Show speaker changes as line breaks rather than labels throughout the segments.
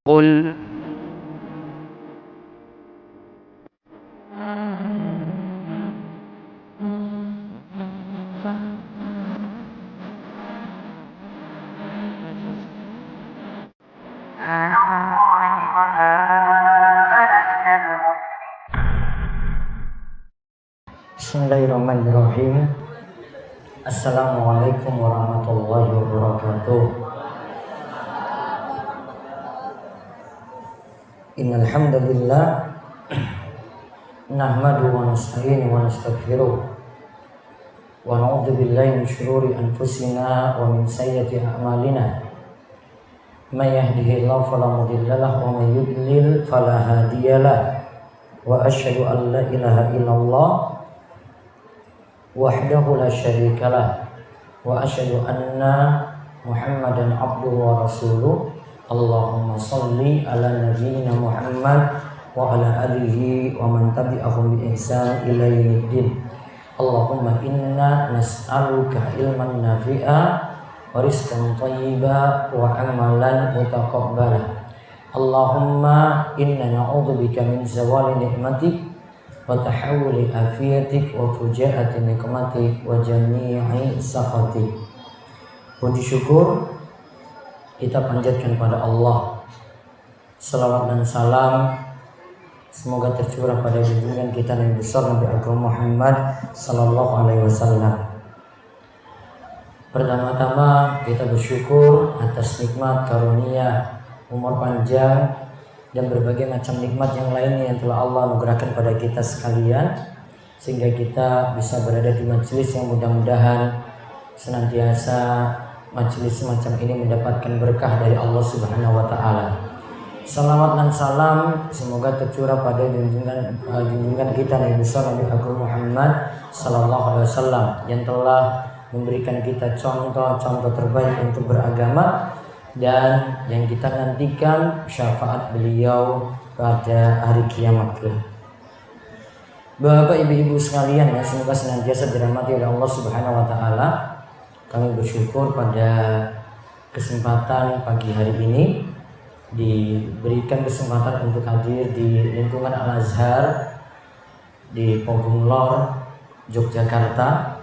قل
Bismillahirrahmanirrahim. Assalamualaikum warahmatullahi wabarakatuh. Innal hamdalillah nahmaduhu wa nasta'inuhu wa nastaghfiruh wa na'udzu billahi min shururi anfusina wa min sayyiati a'malina. May yahdihillahu fala mudilla lahu wa may yudlil fala hadiyalah. Wa asyhadu an la ilaha illallah wahdahu la syarikalah wa asyhadu anna Muhammadan abduhu wa rasuluh. Allahumma shalli ala nabiyyina Muhammad wa ala alihi wa man tabi'ahum bi ihsan ila yaumiddin. Allahumma inna nas'aluka ilman nafi'a wa rizqan thayyiba wa amalan mutaqabbala. Allahumma inna na'udzubika min zawali ni'matik wa tahawuli afiyatik wa fujaati nikmatik wa jami'i sakhatik. Puji syukur kita panjatkan pada Allah. Salawat dan salam semoga tercurah pada junjungan kita Nabi besar Nabi Agung Muhammad sallallahu alaihi wasallam. Pertama-tama kita bersyukur atas nikmat karunia umur panjang dan berbagai macam nikmat yang lainnya yang telah Allah anugerahkan pada kita sekalian, sehingga kita bisa berada di majelis yang mudah-mudahan senantiasa majelis semacam ini mendapatkan berkah dari Allah Subhanahu wa taala. Salawat dan salam semoga tercurah pada junjungan kita Nabi besar Nabi Agung Muhammad sallallahu alaihi wasallam yang telah memberikan kita contoh-contoh terbaik untuk beragama dan yang kita nantikan syafaat beliau pada hari kiamat kelak. Bapak ibu-ibu sekalian, ya, semoga senantiasa dirahmati oleh Allah Subhanahu wa taala. Kami bersyukur pada kesempatan pagi hari ini diberikan kesempatan untuk hadir di lingkungan Al-Azhar di Pogung Lor, Yogyakarta.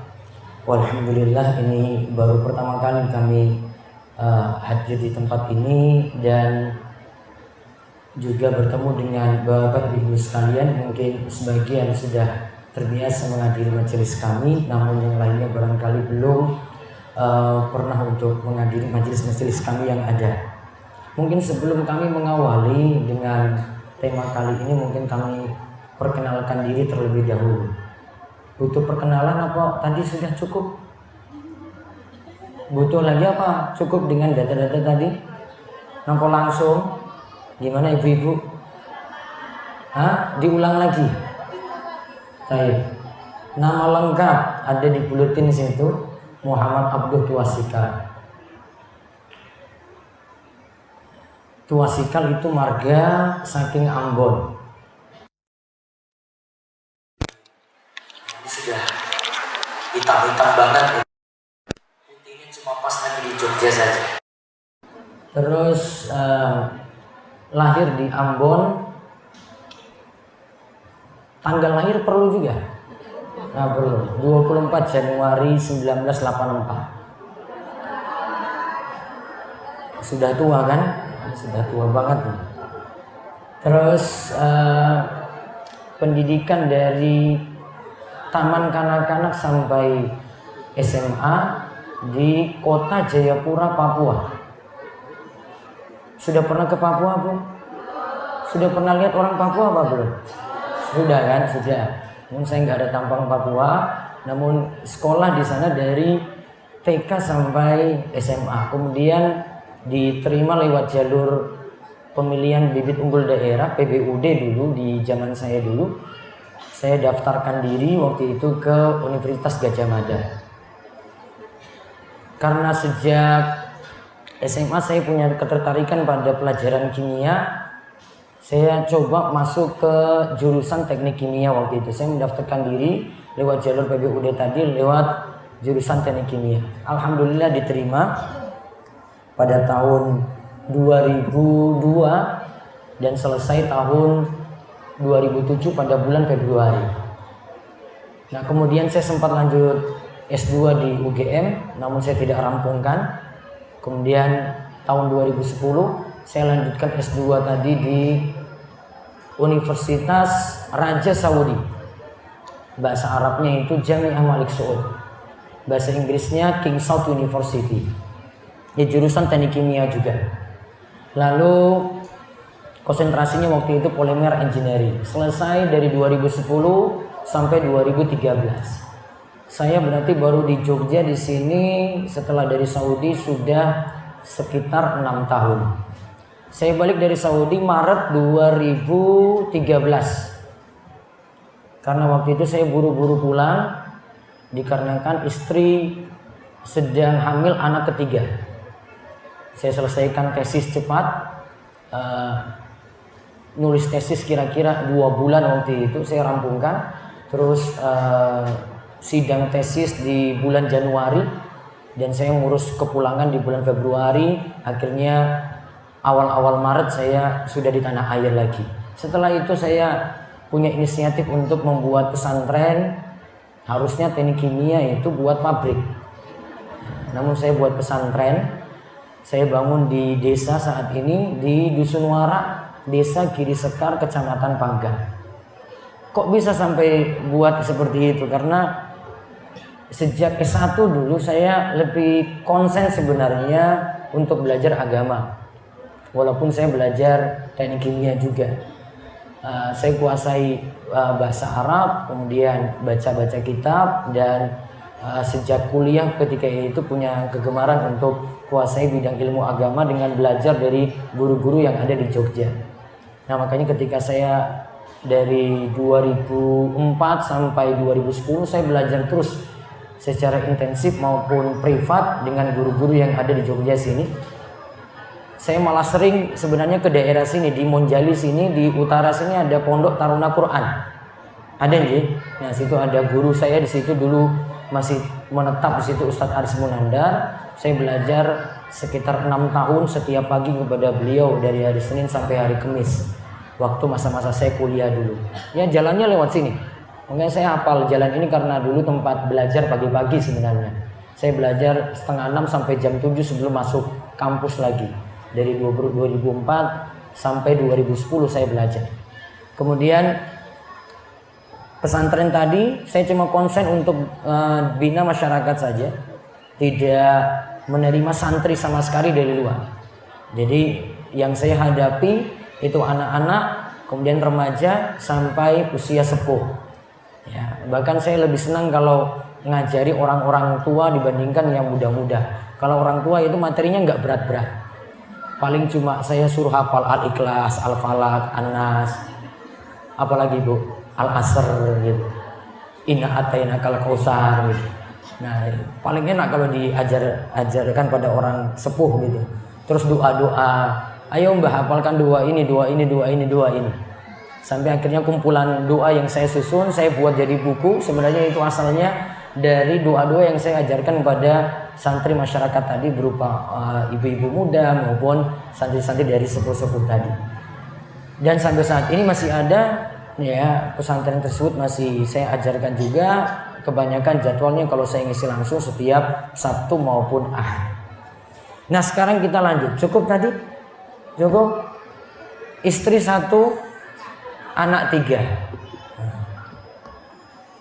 Walhamdulillah, ini baru pertama kali kami hadir di tempat ini dan juga bertemu dengan bapak ibu sekalian. Mungkin sebagian sudah terbiasa menghadiri majelis kami, namun yang lainnya barangkali belum pernah untuk menghadiri majelis-majelis kami yang ada. Mungkin sebelum kami mengawali dengan tema kali ini, mungkin kami perkenalkan diri terlebih dahulu. Butuh perkenalan apa tadi sudah cukup? Butuh lagi apa? Cukup dengan data-data tadi? Nampak langsung? Gimana ibu-ibu? Diulang lagi? Baik. Nama lengkap ada di buletin situ, Muhammad Abduh Tuasikal. Tuasikal itu marga saking Ambon. Ini sudah hitam-hitam banget. Pas lagi di Jogja saja. Terus lahir di Ambon. Tanggal lahir perlu juga? Nah, perlu. 24 Januari 1984. Sudah tua kan? Sudah tua banget. Terus pendidikan dari taman kanak-kanak sampai SMA di kota Jayapura, Papua. Sudah pernah ke Papua, Bu? Sudah pernah lihat orang Papua apa belum? Sudah kan? Sudah. Namun saya nggak ada tampang Papua, namun sekolah di sana dari TK sampai SMA. Kemudian diterima lewat jalur pemilihan bibit unggul daerah PBUD dulu di zaman saya dulu. Saya daftarkan diri waktu itu ke Universitas Gadjah Mada. Karena sejak SMA saya punya ketertarikan pada pelajaran kimia, saya coba masuk ke jurusan teknik kimia waktu itu. Saya mendaftarkan diri lewat jalur PBUD tadi, lewat jurusan teknik kimia. Alhamdulillah diterima pada tahun 2002 dan selesai tahun 2007 pada bulan Februari. Nah, kemudian saya sempat lanjut S2 di UGM, namun saya tidak rampungkan. Kemudian tahun 2010 saya lanjutkan S2 tadi di Universitas Raja Saudi. Bahasa Arabnya itu Jami'ah Malik Saud. Bahasa Inggrisnya King Saud University. Di jurusan teknik kimia juga. Lalu konsentrasinya waktu itu polymer engineering. Selesai dari 2010 sampai 2013. Saya berarti baru di Jogja di sini setelah dari Saudi sudah sekitar 6 tahun. Saya balik dari Saudi Maret 2013. Karena waktu itu saya buru-buru pulang dikarenakan istri sedang hamil anak ketiga. Saya selesaikan tesis cepat, nulis tesis kira-kira 2 bulan waktu itu saya rampungkan. Terus sidang tesis di bulan Januari dan saya ngurus kepulangan di bulan Februari. Akhirnya awal-awal Maret saya sudah di tanah air lagi. Setelah itu saya punya inisiatif untuk membuat pesantren. Harusnya teknik kimia itu buat pabrik, namun saya buat pesantren. Saya bangun di desa saat ini di Dusun Wara, Desa Giri Sekar, Kecamatan Panggang. Kok bisa sampai buat seperti itu? Karena sejak S1 dulu saya lebih konsen sebenarnya untuk belajar agama. Walaupun saya belajar teknik kimia juga. Saya kuasai bahasa Arab, kemudian baca-baca kitab, dan sejak kuliah ketika itu punya kegemaran untuk kuasai bidang ilmu agama dengan belajar dari guru-guru yang ada di Jogja. Nah, makanya ketika saya dari 2004 sampai 2010 saya belajar terus secara intensif maupun privat dengan guru-guru yang ada di Jogja sini. Saya malah sering sebenarnya ke daerah sini, di Monjali sini, di utara sini ada Pondok Taruna Quran. Ada nggih? Nah, situ ada guru saya di situ dulu masih menetap di situ, Ustadz Aris Munandar. Saya belajar sekitar 6 tahun setiap pagi kepada beliau dari hari Senin sampai hari Kamis. Waktu masa-masa saya kuliah dulu. Ya, jalannya lewat sini. Mungkin saya hafal jalan ini karena dulu tempat belajar pagi-pagi sebenarnya. Saya belajar setengah 6 sampai jam 7 sebelum masuk kampus lagi. Dari 2004 sampai 2010 saya belajar. Kemudian pesantren tadi saya cuma konsen untuk bina masyarakat saja. Tidak menerima santri sama sekali dari luar. Jadi yang saya hadapi itu anak-anak, kemudian remaja sampai usia sepuh. Ya, bahkan saya lebih senang kalau ngajari orang-orang tua dibandingkan yang muda-muda. Kalau orang tua itu materinya nggak berat-berat. Paling cuma saya suruh hafal Al-Ikhlas, Al-Falaq, An-Nas, apalagi Bu, Al-Asr gitu. Inna atainakal kautsar gitu. Nah, paling enak kalau diajarkan pada orang sepuh gitu. Terus doa-doa, ayo Mbah hafalkan doa ini, doa ini, doa ini, doa ini. Sampai akhirnya kumpulan doa yang saya susun, saya buat jadi buku. Sebenarnya itu asalnya dari doa-doa yang saya ajarkan kepada santri masyarakat tadi berupa ibu-ibu muda maupun santri-santri dari sepuh-sepuh tadi. Dan sampai saat ini masih ada, ya, pesantren tersebut masih saya ajarkan juga. Kebanyakan jadwalnya kalau saya ngisi langsung setiap Sabtu maupun Ahad. Nah, sekarang kita lanjut. Cukup tadi? Cukup? Istri 1, anak 3.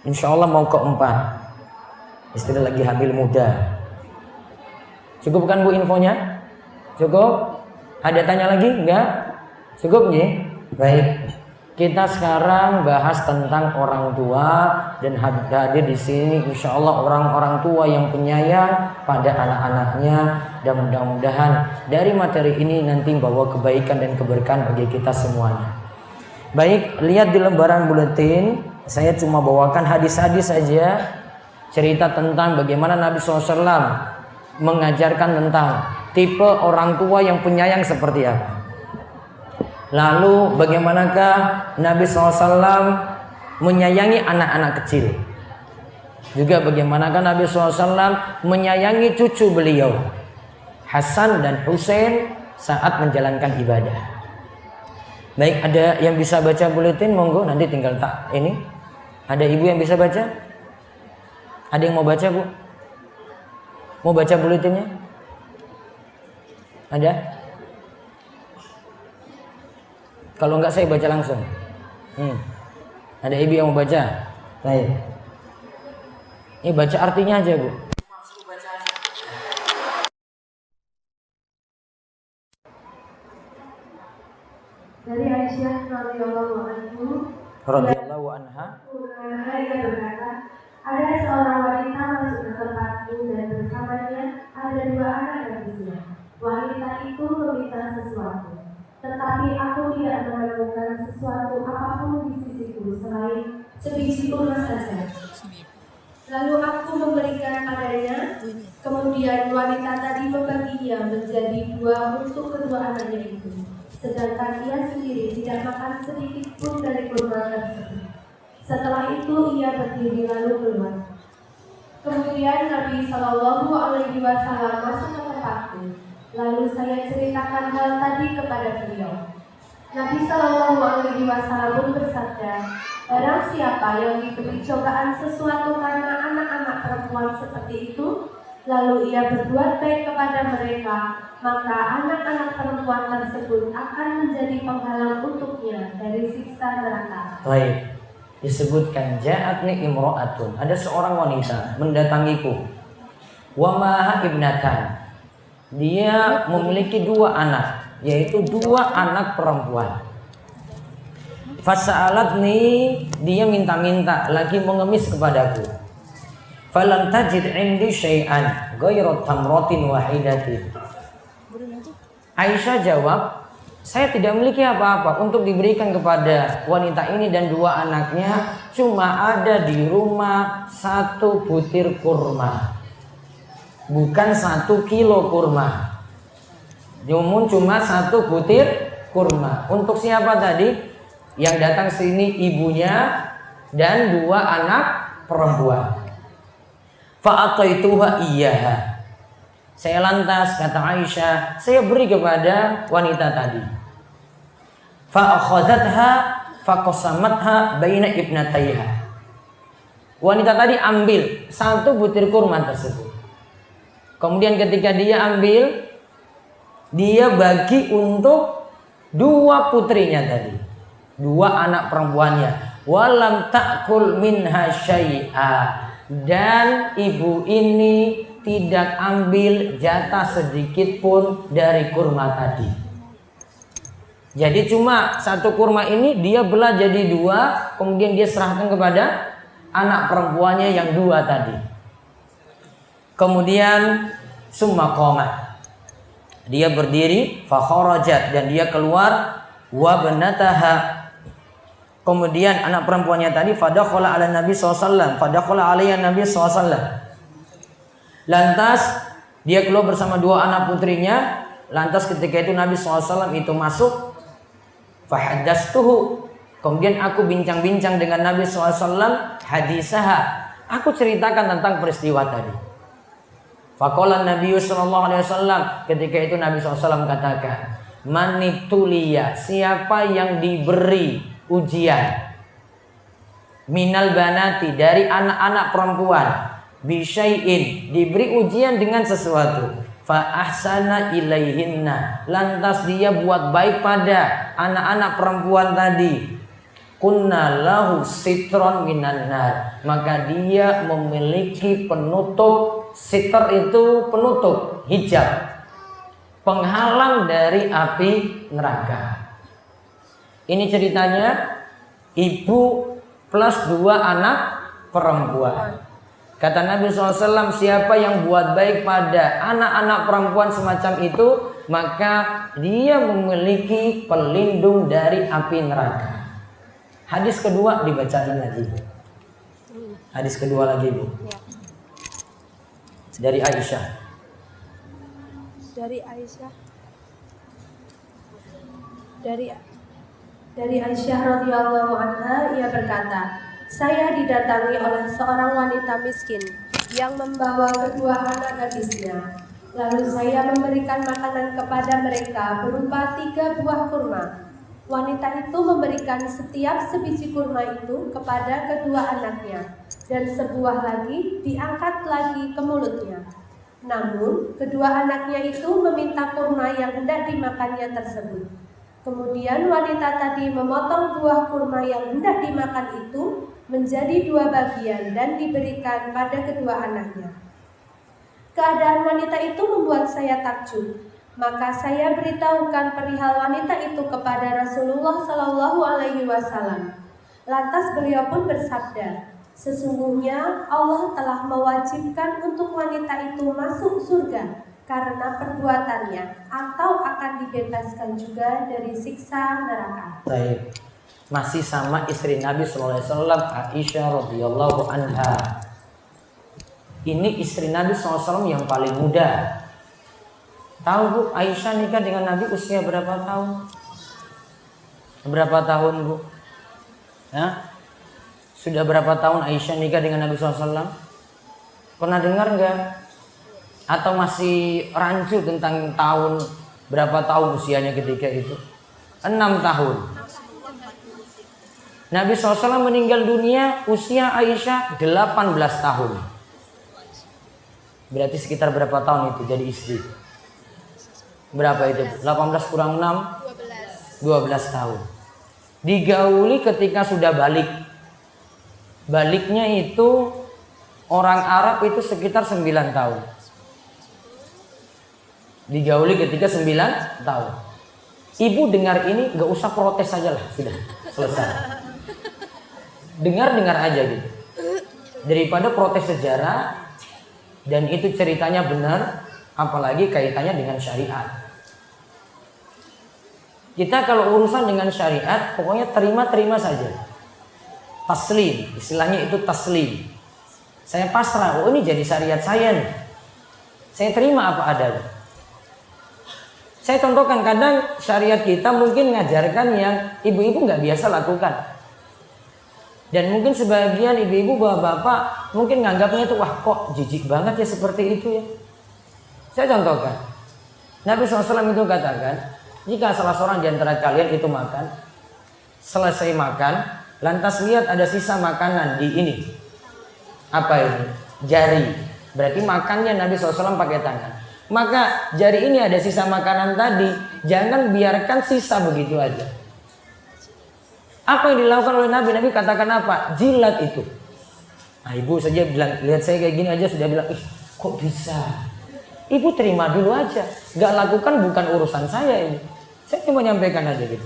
Insya Allah mau ke-4. Istri lagi hamil muda. Cukup kan Bu infonya? Cukup? Ada tanya lagi? Enggak? Cukup nih? Baik. Kita sekarang bahas tentang orang tua dan hadir di sini insya Allah orang-orang tua yang penyayang pada anak-anaknya, dan mudah-mudahan dari materi ini nanti bawa kebaikan dan keberkahan bagi kita semuanya. Baik, lihat di lembaran buletin, saya cuma bawakan hadis-hadis saja, cerita tentang bagaimana Nabi SAW mengajarkan tentang tipe orang tua yang penyayang seperti apa. Lalu bagaimanakah Nabi SAW menyayangi anak-anak kecil. Juga bagaimanakah Nabi SAW menyayangi cucu beliau Hasan dan Husain saat menjalankan ibadah. Baik, ada yang bisa baca buletin, monggo, nanti tinggal tak ini. Ada ibu yang bisa baca? Ada yang mau baca, Bu? Mau baca buletinnya? Ada? Kalau enggak saya baca langsung. Ada ibu yang mau baca? Baik. Ini baca artinya aja, Bu.
Dari Aisyah
radhiyallahu anha,
ia berkata, ada seorang wanita masuk ke tempatku dan bersamanya ada 2 anak gadisnya. Wanita itu meminta sesuatu, tetapi aku tidak menemukan sesuatu apapun di sisiku selain sebiji kurma saja. Lalu aku memberikan padanya. Kemudian wanita tadi membaginya menjadi 2 untuk kedua anaknya itu, sedangkan ia sendiri tidak makan sedikit pun dari kurma tersebut. Setelah itu ia berdiri lalu keluar. Kemudian Nabi Shallallahu Alaihi Wasallam masuk ke tempatku. Lalu saya ceritakan hal tadi kepada beliau. Nabi Shallallahu Alaihi Wasallam pun bersabda, barang siapa yang diberi cobaan sesuatu karena anak-anak perempuan seperti itu, lalu ia berbuat baik kepada mereka, maka anak-anak perempuan tersebut akan menjadi penghalang untuknya dari siksa neraka.
Baik, disebutkan ja'atni imra'atun, ada seorang wanita mendatangiku. Wa maha ibnatan, dia memiliki 2 anak, yaitu 2 anak perempuan. Fasa'alatni, dia minta-minta lagi mengemis kepadaku. Falam tajid indi syai'an ghairu tamratin wahidatin. Aisyah jawab, saya tidak memiliki apa-apa untuk diberikan kepada wanita ini dan 2 anaknya, cuma ada di rumah 1 butir kurma, bukan 1 kilo kurma. Namun cuma 1 butir kurma. Untuk siapa tadi? Yang datang sini ibunya dan 2 anak perempuan. Fa'ataituha iyyaha. Saya lantas, kata Aisyah, saya beri kepada wanita tadi. Fa'akhadhatha faqasamatha baina ibnataiha. Wanita tadi ambil 1 butir kurma tersebut. Kemudian ketika dia ambil, dia bagi untuk 2 putrinya tadi, 2 anak perempuannya. Walam ta'kul minha syai'a. Dan ibu ini tidak ambil jatah sedikit pun dari kurma tadi. Jadi cuma 1 kurma ini dia belah jadi 2, kemudian dia serahkan kepada anak perempuannya yang 2 tadi. Kemudian summa qamat, dia berdiri, fa kharajat, dan dia keluar, wa banataha. Kemudian anak perempuannya tadi fadakhala ala Nabi SAW, fadakhala alayya Nabi SAW. Lantas dia keluar bersama 2 anak putrinya. Lantas ketika itu Nabi SAW itu masuk. Fahaddastuhu, kemudian aku bincang-bincang dengan Nabi SAW hadisaha, aku ceritakan tentang peristiwa tadi. Faqala Nabi SAW, ketika itu Nabi SAW katakan, manibtuliya, siapa yang diberi ujian, minal banati, dari anak-anak perempuan, bisyai'in, diberi ujian dengan sesuatu, fa ahsana ilaihinna, lantas dia buat baik pada anak-anak perempuan tadi, kunna lahu sitron minan nar, maka dia memiliki penutup. Sitr itu penutup, hijab, penghalang dari api neraka. Ini ceritanya ibu plus 2 anak perempuan. Kata Nabi SAW, siapa yang buat baik pada anak-anak perempuan semacam itu, maka dia memiliki pelindung dari api neraka. Hadis kedua dibacain lagi. Hadis kedua lagi, Bu. Dari Aisyah.
Dari Aisyah radhiyallahu anha, ia berkata, saya didatangi oleh seorang wanita miskin yang membawa kedua anak gadisnya. Lalu saya memberikan makanan kepada mereka berupa 3 buah kurma. Wanita itu memberikan setiap sebiji kurma itu kepada kedua anaknya, dan sebuah lagi diangkat lagi ke mulutnya. Namun, kedua anaknya itu meminta kurma yang hendak dimakannya tersebut. Kemudian wanita tadi memotong buah kurma yang hendak dimakan itu menjadi 2 bagian dan diberikan pada kedua anaknya. Keadaan wanita itu membuat saya takjub. Maka saya beritahukan perihal wanita itu kepada Rasulullah Shallallahu Alaihi Wasallam. Lantas beliau pun bersabda, sesungguhnya Allah telah mewajibkan untuk wanita itu masuk surga karena perbuatannya, atau akan dibebaskan juga dari siksa neraka.
Baik, masih sama istri Nabi Sallallahu Alaihi Wasallam, Aisyah radhiyallahu anha. Ini istri Nabi SAW yang paling muda. Tahu Bu, Aisyah nikah dengan Nabi usia berapa tahun? Berapa tahun Bu? Ya? Sudah berapa tahun Aisyah nikah dengan Nabi SAW? Pernah dengar nggak? Atau masih rancu tentang tahun, berapa tahun usianya ketika itu? 6 tahun. Nabi SAW meninggal dunia usia Aisyah 18 tahun. Berarti sekitar berapa tahun itu jadi istri? Berapa itu? 18 kurang 6? 12 tahun. Digauli ketika sudah balik. Baliknya itu orang Arab itu sekitar 9 tahun. Digauli ketika 9 tahun. Ibu dengar ini gak usah protes aja lah, sudah selesai. Dengar aja gitu. Daripada protes sejarah. Dan itu ceritanya benar, apalagi kaitannya dengan syariat. Kita kalau urusan dengan syariat, pokoknya terima saja. Taslim, istilahnya itu taslim. Saya pasrah, oh ini jadi syariat saya nih. Saya terima apa adanya. Saya contohkan, kadang syariat kita mungkin ngajarkan yang ibu-ibu nggak biasa lakukan. Dan mungkin sebagian ibu-ibu, bapak-bapak mungkin nganggapnya itu, wah kok jijik banget ya seperti itu ya. Saya contohkan. Nabi SAW itu katakan, jika salah seorang di antara kalian itu makan, selesai makan, lantas lihat ada sisa makanan di ini. Apa ini? Jari. Berarti makannya Nabi SAW pakai tangan. Maka jari ini ada sisa makanan tadi, jangan biarkan sisa begitu aja. Apa yang dilakukan oleh Nabi? Nabi katakan apa? Jilat itu. Nah, ibu saja bilang, lihat saya kayak gini aja sudah bilang, ih kok bisa? Ibu terima dulu aja. Gak lakukan bukan urusan saya ini. Saya cuma menyampaikan aja gitu.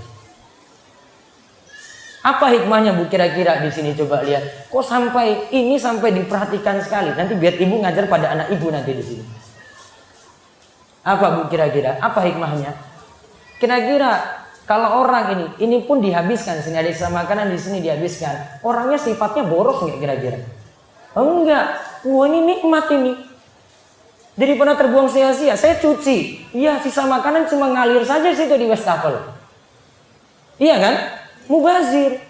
Apa hikmahnya Bu kira-kira di sini, coba lihat. Kok sampai diperhatikan sekali? Nanti biar ibu ngajar pada anak ibu nanti di sini. Apa Bu kira-kira? Apa hikmahnya? Kira-kira kalau orang ini pun dihabiskan, sini ada sisa makanan di sini dihabiskan. Orangnya sifatnya boros nggak kira-kira? Enggak. Wah ini nikmat ini. Daripada terbuang sia-sia, saya cuci. Iya, sisa makanan cuma ngalir saja situ di wastafel. Iya kan? Mubazir.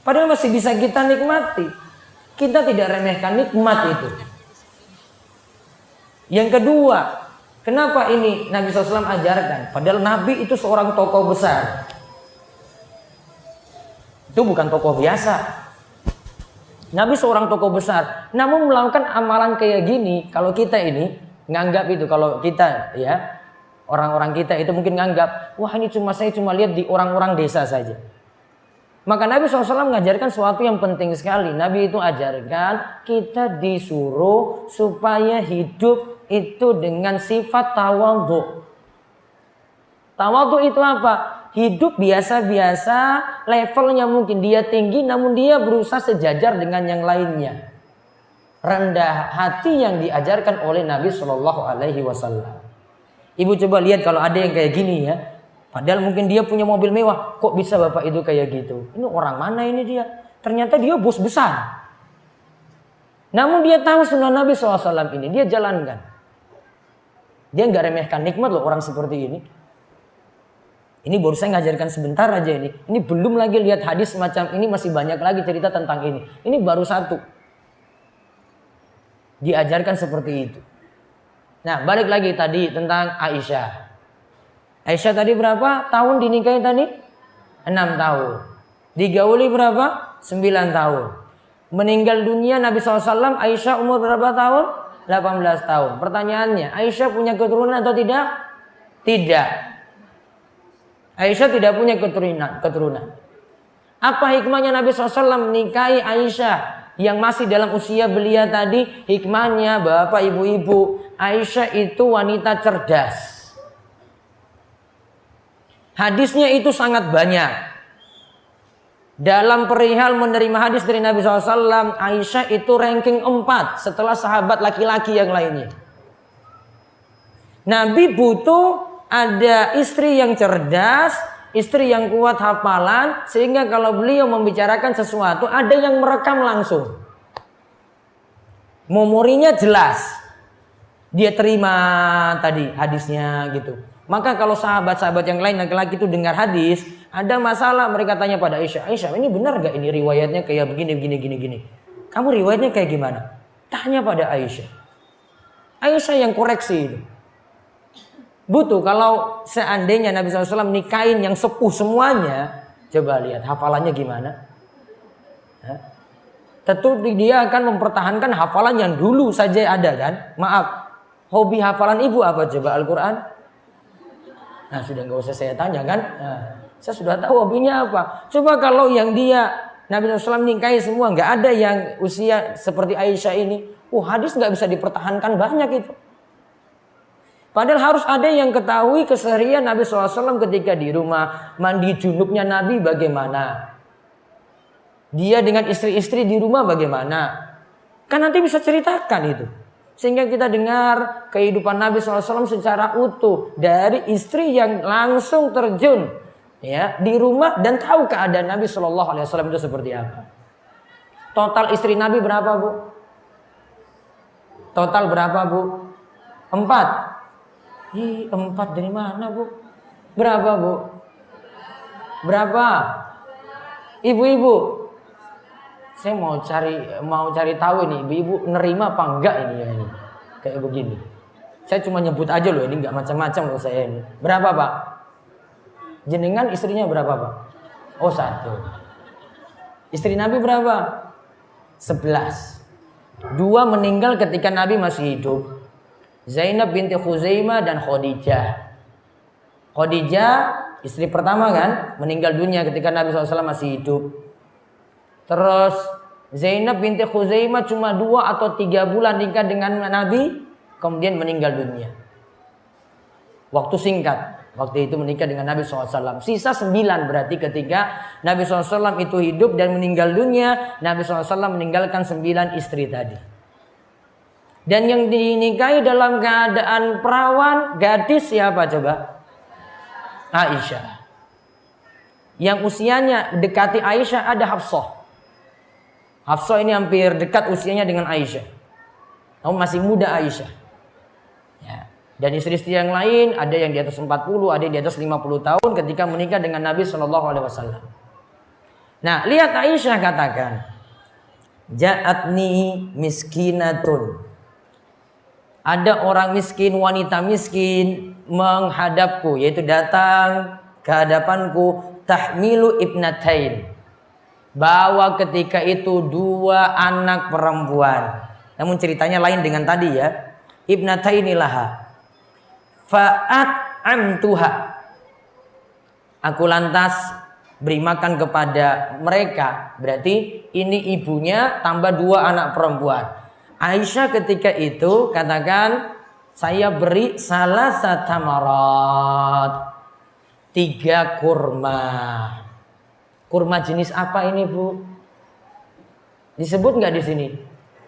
Padahal masih bisa kita nikmati. Kita tidak remehkan nikmat itu. Yang kedua, kenapa ini Nabi SAW ajarkan? Padahal Nabi itu seorang tokoh besar. Itu bukan tokoh biasa. Nabi seorang tokoh besar. Namun melakukan amalan kayak gini, kalau kita ini nganggap itu, kalau kita ya, orang-orang kita itu mungkin nganggap, wah ini saya cuma lihat di orang-orang desa saja. Maka Nabi SAW mengajarkan sesuatu yang penting sekali. Nabi itu ajarkan kita disuruh supaya hidup itu dengan sifat tawadhu. Tawadhu itu apa? Hidup biasa-biasa, levelnya mungkin dia tinggi, namun dia berusaha sejajar dengan yang lainnya. Rendah hati yang diajarkan oleh Nabi Shallallahu Alaihi Wasallam. Ibu coba lihat kalau ada yang kayak gini ya. Padahal mungkin dia punya mobil mewah, kok bisa bapak itu kayak gitu? Ini orang mana ini dia? Ternyata dia bos besar. Namun dia tahu sunnah Nabi SAW ini, dia jalankan. Dia nggak remehkan nikmat loh orang seperti ini. Ini baru saya ngajarkan sebentar aja ini. Ini belum lagi lihat hadis semacam ini, masih banyak lagi cerita tentang ini. Ini baru satu. Diajarkan seperti itu.
Nah, balik lagi tadi tentang Aisyah. Aisyah tadi berapa tahun dinikahi tadi? 6 tahun. Digauli berapa? 9 tahun. Meninggal dunia Nabi SAW, Aisyah umur berapa tahun? 18 tahun. Pertanyaannya, Aisyah punya keturunan atau tidak? Tidak. Aisyah tidak punya keturunan. Apa hikmahnya Nabi SAW menikahi Aisyah yang masih dalam usia belia tadi? Hikmahnya, bapak ibu-ibu, Aisyah itu wanita cerdas. Hadisnya itu sangat banyak. Dalam perihal menerima hadis dari Nabi SAW, Aisyah itu ranking 4 setelah sahabat laki-laki yang lainnya. Nabi butuh ada istri yang cerdas, istri yang kuat hafalan, sehingga kalau beliau membicarakan sesuatu ada yang merekam langsung. Memorinya jelas. Dia terima tadi hadisnya gitu. Maka kalau sahabat-sahabat yang lain laki-laki itu dengar hadis, ada masalah, mereka tanya pada Aisyah, Aisyah ini benar gak ini riwayatnya kayak begini. Kamu riwayatnya kayak gimana? Tanya pada Aisyah. Aisyah yang koreksi itu. Butuh kalau seandainya Nabi SAW nikahin yang sepuh semuanya, coba lihat hafalannya gimana. Tentu dia akan mempertahankan hafalan yang dulu saja ada kan. Maaf, hobi hafalan ibu apa coba? Al-Quran? Nah sudah gak usah saya tanya kan. Nah, saya sudah tahu hobinya apa. Coba kalau yang dia Nabi SAW nikahi semua, gak ada yang usia seperti Aisyah ini. Hadis gak bisa dipertahankan banyak itu. Padahal harus ada yang ketahui keseharian Nabi SAW ketika di rumah. Mandi junubnya Nabi bagaimana. Dia dengan istri-istri di rumah bagaimana. Kan nanti bisa ceritakan itu. Sehingga kita dengar kehidupan Nabi SAW secara utuh. Dari istri yang langsung terjun ya di rumah dan tahu keadaan Nabi SAW itu seperti apa. Total istri Nabi berapa bu? Total berapa bu? 4. 4 dari mana bu? Berapa bu? Berapa? Ibu-ibu, saya mau cari tahu ini ibu-ibu nerima apa enggak ini ya ini kayak begini. Saya cuma nyebut aja loh, ini enggak macam-macam loh saya ini. Berapa pak? Jenengan istrinya berapa pak? 1. Istri Nabi berapa? 11. 2 meninggal ketika Nabi masih hidup. Zainab binti Khuzaimah dan Khadijah. Khadijah istri pertama kan, meninggal dunia ketika Nabi SAW masih hidup. Terus Zainab binti Khuzaimah cuma 2 atau 3 bulan nikah dengan Nabi, kemudian meninggal dunia. Waktu singkat, waktu itu menikah dengan Nabi SAW. Sisa 9 berarti ketika Nabi SAW itu hidup dan meninggal dunia, Nabi SAW meninggalkan 9 istri tadi. Dan yang dinikahi dalam keadaan perawan, gadis siapa coba? Aisyah. Yang usianya dekati Aisyah ada Hafsah. Hafsah ini hampir dekat usianya dengan Aisyah. Namun masih muda Aisyah. Ya. Dan istri-istri yang lain ada yang di atas 40, ada yang di atas 50 tahun ketika menikah dengan Nabi SAW. Nah, lihat Aisyah katakan, Ja'atni miskinatun. Ada orang miskin, wanita miskin menghadapku, yaitu datang ke hadapanku, tahmilu ibnatain. Bawa ketika itu 2 anak perempuan. Namun ceritanya lain dengan tadi ya. Ibnatainilaha. Fa'at'amtuha. Aku lantas beri makan kepada mereka. Berarti ini ibunya tambah 2 anak perempuan. Aisyah ketika itu katakan, saya beri salah satamarat 3 kurma. Kurma jenis apa ini bu? Disebut nggak di sini?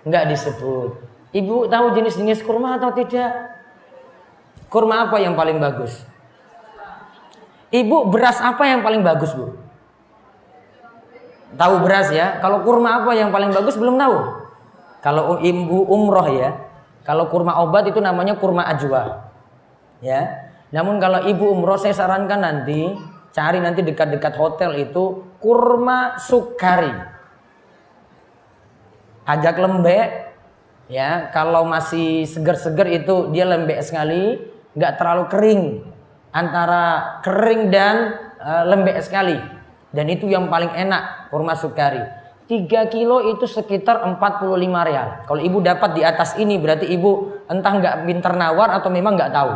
Nggak disebut. Ibu tahu jenis-jenis kurma atau tidak? Kurma apa yang paling bagus? Ibu, beras apa yang paling bagus bu? Tahu beras ya? Kalau kurma apa yang paling bagus belum tahu? Kalau ibu umroh ya, kalau kurma obat itu namanya kurma ajwa. Ya. Namun kalau ibu umroh saya sarankan nanti cari nanti dekat-dekat hotel itu kurma sukari. Ajak lembek, Ya, kalau masih segar-segar itu dia lembek sekali, nggak terlalu kering, antara kering dan lembek sekali. Dan itu yang paling enak kurma sukari. 3 kilo itu sekitar 45 rial. Kalau ibu dapat di atas ini berarti ibu entah nggak pinter nawar atau memang nggak tahu.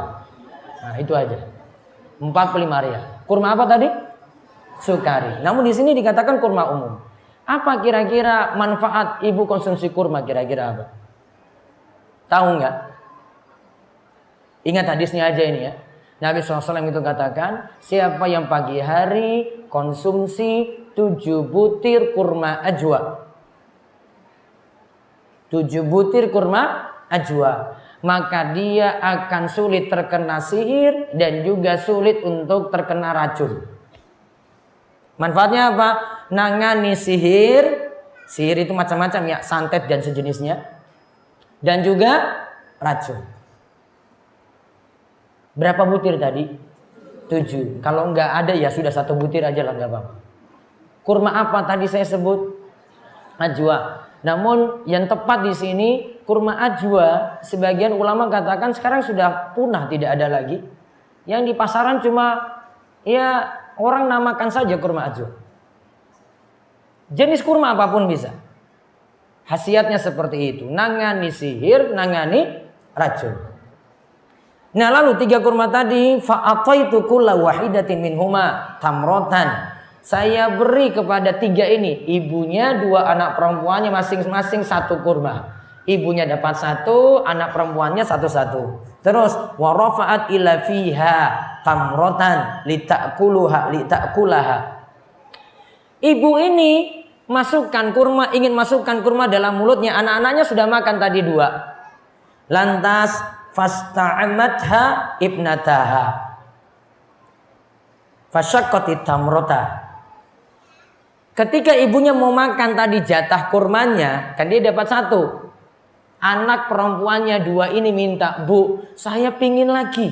Nah itu aja. 45 rial. Kurma apa tadi? Sukari. Namun di sini dikatakan kurma umum. Apa kira-kira manfaat ibu konsumsi kurma kira-kira apa? Tahu nggak? Ingat hadisnya aja ini ya. Nabi SAW itu katakan, siapa yang pagi hari konsumsi 7 butir kurma ajwa. 7 butir kurma ajwa. Maka dia akan sulit terkena sihir dan juga sulit untuk terkena racun. Manfaatnya apa? Nangani sihir. Sihir itu macam-macam ya, santet dan sejenisnya. Dan juga racun. Berapa butir tadi? 7. Kalau nggak ada ya sudah 1 butir aja lah, nggak apa-apa. Kurma apa tadi saya sebut? Ajwa. Namun yang tepat di sini kurma ajwa, sebagian ulama katakan sekarang sudah punah, tidak ada lagi. Yang di pasaran cuma ya orang namakan saja kurma ajwa. Jenis kurma apapun bisa. Khasiatnya seperti itu. Nangani sihir, nangani racun. Nah lalu 3 kurma tadi, fa'ataitu kulla wahidatin minhuma tamrotan. Saya beri kepada 3 ini, ibunya 2 anak perempuannya masing-masing 1 kurma. Ibunya dapat 1, anak perempuannya 1-1. Terus warafa'at ila fiha tamrotan litakulaha. Ibu ini ingin masukkan kurma dalam mulutnya, anak-anaknya sudah makan tadi 2. Lantas fasta'amatha ibnataha fasyaqqatit tamrota. Ketika ibunya mau makan tadi jatah kurmanya, kan dia dapat 1. Anak perempuannya 2 ini minta, "Bu, saya pingin lagi.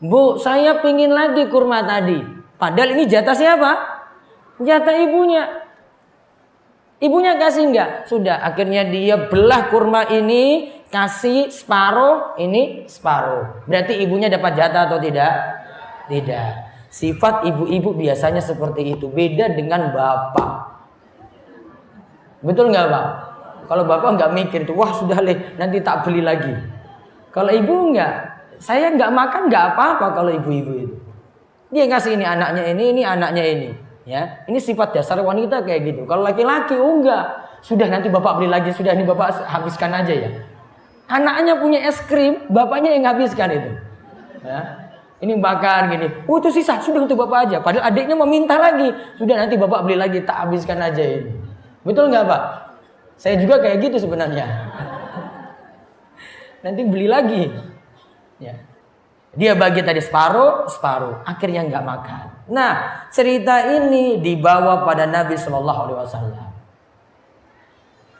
Bu, saya pingin lagi kurma tadi." Padahal ini jatah siapa? Jatah ibunya. Ibunya kasih enggak? Sudah, akhirnya dia belah kurma ini, kasih separuh, ini separuh. Berarti ibunya dapat jatah atau tidak? Tidak. Sifat ibu-ibu biasanya seperti itu. Beda dengan bapak. Betul nggak Pak? Kalau bapak nggak mikir tuh, wah sudah nanti tak beli lagi. Kalau ibu nggak, saya nggak makan nggak apa-apa kalau ibu-ibu itu. Dia kasih ini anaknya ini anaknya ini. Ya, ini sifat dasar wanita kayak gitu. Kalau laki-laki enggak, sudah nanti bapak beli lagi, sudah ini bapak habiskan aja ya. Anaknya punya es krim, bapaknya yang habiskan itu. Ya. Ini bakar gini, itu sisa, sudah untuk bapak aja. Padahal adiknya meminta lagi, sudah nanti bapak beli lagi, tak habiskan aja ini. Betul nggak Pak? Saya juga kayak gitu sebenarnya. Nanti beli lagi. Ya. Dia bagi tadi separuh, akhirnya nggak makan. Nah, cerita ini dibawa pada Nabi Shallallahu Alaihi Wasallam.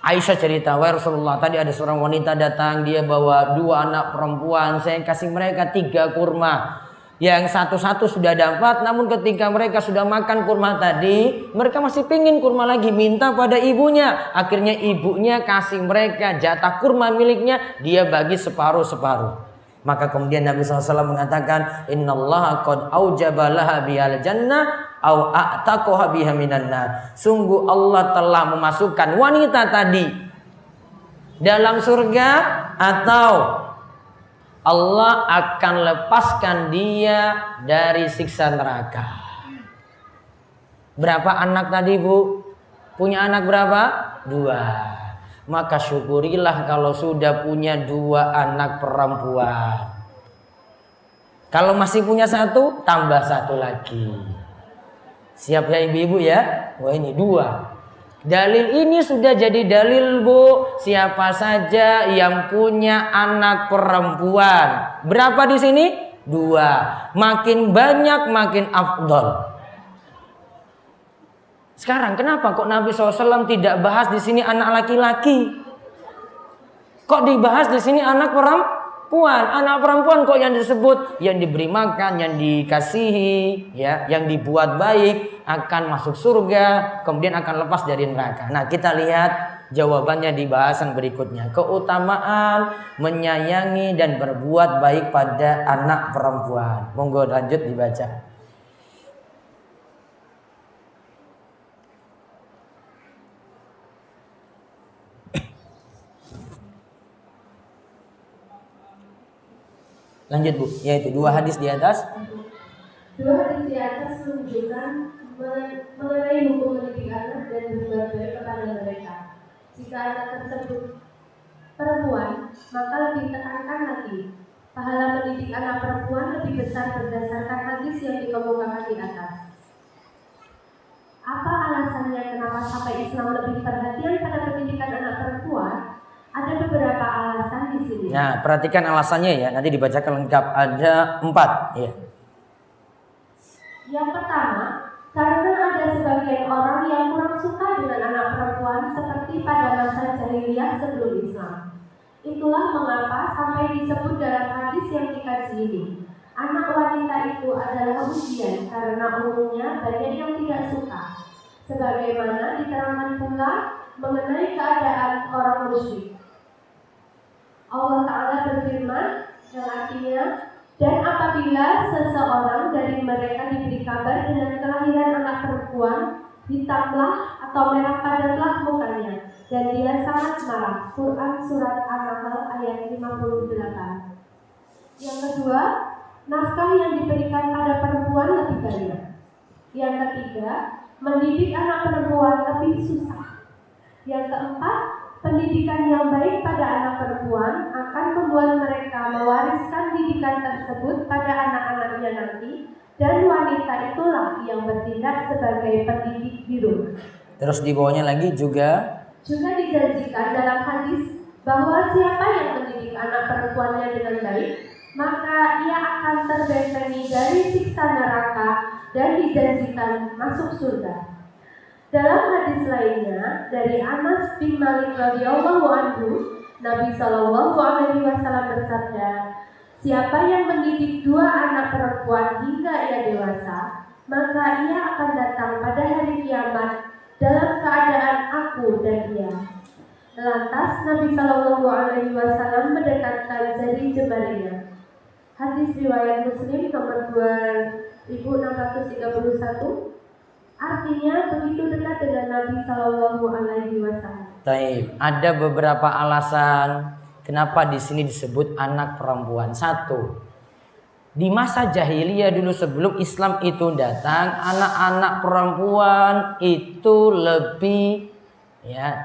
Aisyah cerita, wahai Rasulullah, tadi ada seorang wanita datang, dia bawa 2 anak perempuan, saya kasih mereka 3 kurma. Yang satu-satu sudah dapat, namun ketika mereka sudah makan kurma tadi, mereka masih pingin kurma lagi, minta pada ibunya. Akhirnya ibunya kasih mereka jatah kurma miliknya, dia bagi separuh-separuh. Maka kemudian Nabi SAW mengatakan, Innallaha qad aujaba laha bihal jannah au a'taqaha biha minan nar. Sungguh Allah telah memasukkan wanita tadi dalam surga, atau Allah akan lepaskan dia dari siksa neraka. Berapa anak tadi Bu? Punya anak berapa? 2. Maka syukurilah kalau sudah punya 2 anak perempuan. Kalau masih punya 1, tambah 1 lagi. Siap ya ibu-ibu ya? Wah ini 2. Dalil ini sudah jadi dalil Bu. Siapa saja yang punya anak perempuan. Berapa di sini? 2. Makin banyak makin afdol. Sekarang kenapa kok Nabi SAW tidak bahas di sini anak laki-laki? Kok dibahas di sini anak perempuan? Anak perempuan kok yang disebut, yang diberi makan, yang dikasihi, ya, yang dibuat baik, akan masuk surga, kemudian akan lepas dari neraka. Nah kita lihat Jawabannya di bahasan berikutnya. Keutamaan menyayangi dan berbuat baik pada anak perempuan. Monggo lanjut dibaca. Lanjut Bu, yaitu 2 hadis di atas.
2 hadis di atas menunjukkan mengenai hukum mendidik anak dan berbuat baik kepada mereka. Jika anak tersebut perempuan, maka lebih tekankan lagi. Pahala mendidik anak perempuan lebih besar berdasarkan hadis yang dikemukakan di atas. Apa alasannya kenapa sampai Islam lebih perhatian pada pendidikan anak perempuan? Ada beberapa alasan di sini.
Nah, perhatikan alasannya ya. Nanti dibacakan lengkap. Ada 4. Ya.
Yang pertama, karena ada sebagian orang yang kurang suka dengan anak perempuan seperti pada masa jahiliyah sebelum Islam. Itulah mengapa sampai disebut dalam hadis yang dikaji ini. Anak wanita itu adalah ujian karena umumnya banyak yang tidak suka. Sebagaimana diterangkan pula mengenai keadaan orang musyrik. Allah Ta'ala berfirman yang artinya, dan apabila seseorang dari mereka diberi kabar dengan kelahiran anak perempuan, hitamlah atau merah padamlah mukanya, dan dia sangat marah. Quran Surat An-Nahl ayat 58. Yang kedua, nafkah yang diberikan pada perempuan lebih banyak. Yang ketiga, mendidik anak perempuan lebih susah. Yang keempat, pendidikan yang baik pada anak perempuan akan membuat mereka mewariskan didikan tersebut pada anak-anaknya nanti, dan wanita itulah yang bertindak sebagai pendidik di rumah.
Terus di bawahnya lagi juga
dijanjikan dalam hadis bahwa siapa yang mendidik anak perempuannya dengan baik, maka ia akan terbentengi dari siksa neraka dan dijanjikan masuk surga. Dalam hadis lainnya dari Anas bin Malik radhiyallahu anhu, Nabi Shallallahu alaihi wasallam bersabda, siapa yang mendidik 2 anak perempuan hingga ia dewasa, maka ia akan datang pada hari kiamat dalam keadaan aku dan ia. Lantas Nabi Shallallahu alaihi wasallam mendekatkan jari jemarinya. Hadis riwayat Muslim nomor 2631. Artinya begitu dekat dengan Nabi Shallallahu alaihi wasallam.
Taib. Ada beberapa alasan kenapa di sini disebut anak perempuan. 1. Di masa jahiliyah dulu sebelum Islam itu datang, anak-anak perempuan itu lebih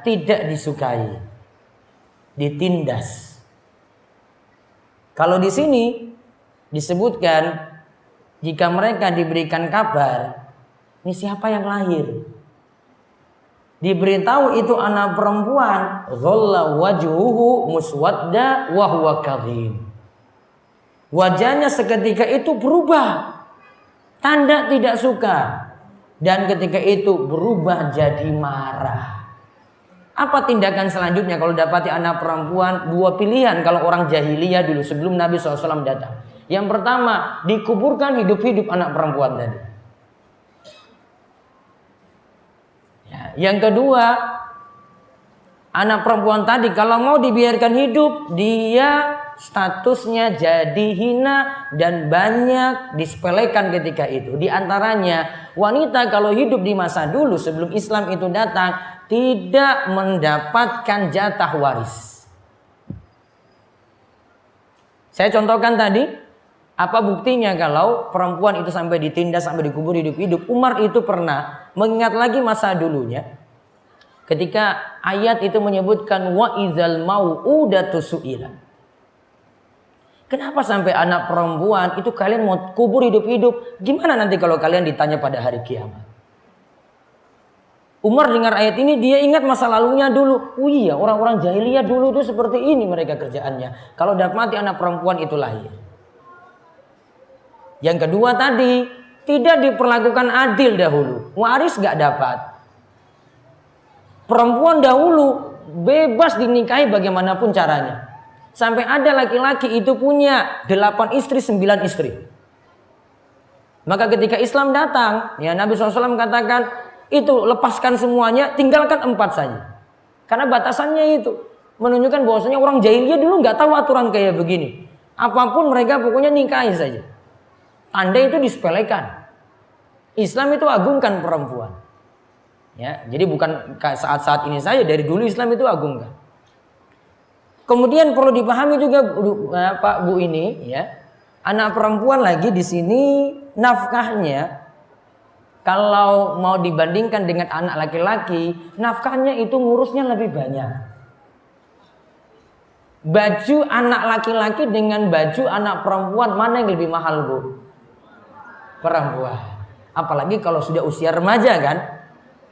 tidak disukai, ditindas. Kalau di sini disebutkan jika mereka diberikan kabar, ini siapa yang lahir? Diberitahu itu anak perempuan, dhalla wajhuhu muswadda wa huwa kadhim. Wajahnya seketika itu berubah, tanda tidak suka, dan ketika itu berubah jadi marah. Apa tindakan selanjutnya kalau dapati anak perempuan? 2 pilihan kalau orang jahiliyah dulu sebelum Nabi SAW datang. Yang pertama, dikuburkan hidup-hidup anak perempuan tadi. Yang kedua, anak perempuan tadi kalau mau dibiarkan hidup, dia statusnya jadi hina dan banyak disepelekan ketika itu. Di antaranya wanita kalau hidup di masa dulu sebelum Islam itu datang tidak mendapatkan jatah waris. Saya contohkan tadi, apa buktinya kalau perempuan itu sampai ditindas, sampai dikubur hidup-hidup. Umar itu pernah mengingat lagi masa dulunya. Ketika ayat itu menyebutkan wa idzal mau'udatu su'ilat. Kenapa sampai anak perempuan itu kalian mau kubur hidup-hidup? Gimana nanti kalau kalian ditanya pada hari kiamat? Umar dengar ayat ini, dia ingat masa lalunya dulu. Oh iya, orang-orang jahiliyah dulu itu seperti ini mereka kerjaannya. Kalau dapati anak perempuan itu lahir. Yang kedua tadi, tidak diperlakukan adil dahulu. Waris gak dapat. Perempuan dahulu bebas dinikahi bagaimanapun caranya. Sampai ada laki-laki itu punya 8 istri, 9 istri. Maka ketika Islam datang, ya Nabi SAW katakan, itu lepaskan semuanya, tinggalkan 4 saja. Karena batasannya itu menunjukkan bahwasanya orang jahiliyah dulu nggak tahu aturan kayak begini. Apapun mereka pokoknya nikahi saja. Tanda itu disepelekan. Islam itu agungkan perempuan. Ya, jadi bukan saat-saat ini saja, dari dulu Islam itu agungkan. Kemudian perlu dipahami juga Pak Bu ini, ya, anak perempuan lagi di sini nafkahnya kalau mau dibandingkan dengan anak laki-laki, nafkahnya itu ngurusnya lebih banyak. Baju anak laki-laki dengan baju anak perempuan mana yang lebih mahal, Bu? Perempuan. Apalagi kalau sudah usia remaja kan?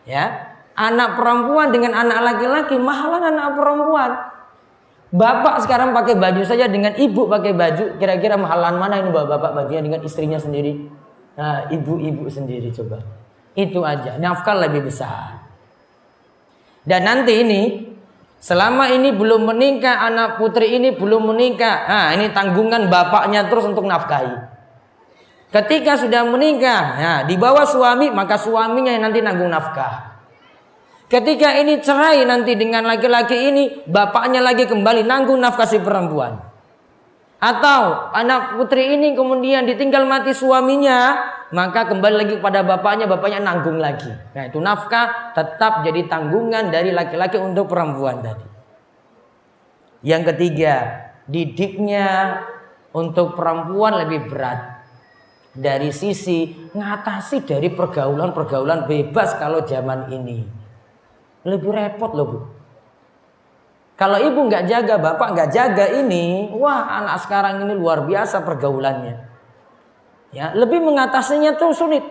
Ya, anak perempuan dengan anak laki-laki mahalan anak perempuan. Bapak sekarang pakai baju saja dengan ibu pakai baju, kira-kira mahalan mana ini bapak bajunya dengan istrinya sendiri? Nah, ibu-ibu sendiri coba. Itu aja, nafkah lebih besar. Dan nanti ini, selama ini belum menikah, anak putri ini belum menikah, nah ini tanggungan bapaknya terus untuk nafkahi. Ketika sudah menikah, nah, di bawah suami, maka suaminya yang nanti nanggung nafkah. Ketika ini cerai nanti dengan laki-laki ini, bapaknya lagi kembali nanggung nafkah si perempuan. Atau anak putri ini kemudian ditinggal mati suaminya, maka kembali lagi kepada bapaknya nanggung lagi. Nah itu nafkah tetap jadi tanggungan dari laki-laki untuk perempuan tadi. Yang ketiga, didiknya untuk perempuan lebih berat. Dari sisi ngatasi dari pergaulan-pergaulan bebas kalau zaman ini. Lebih repot loh Bu. Kalau ibu nggak jaga, bapak nggak jaga ini, wah anak sekarang ini luar biasa pergaulannya. Ya, lebih mengatasinya tuh sulit.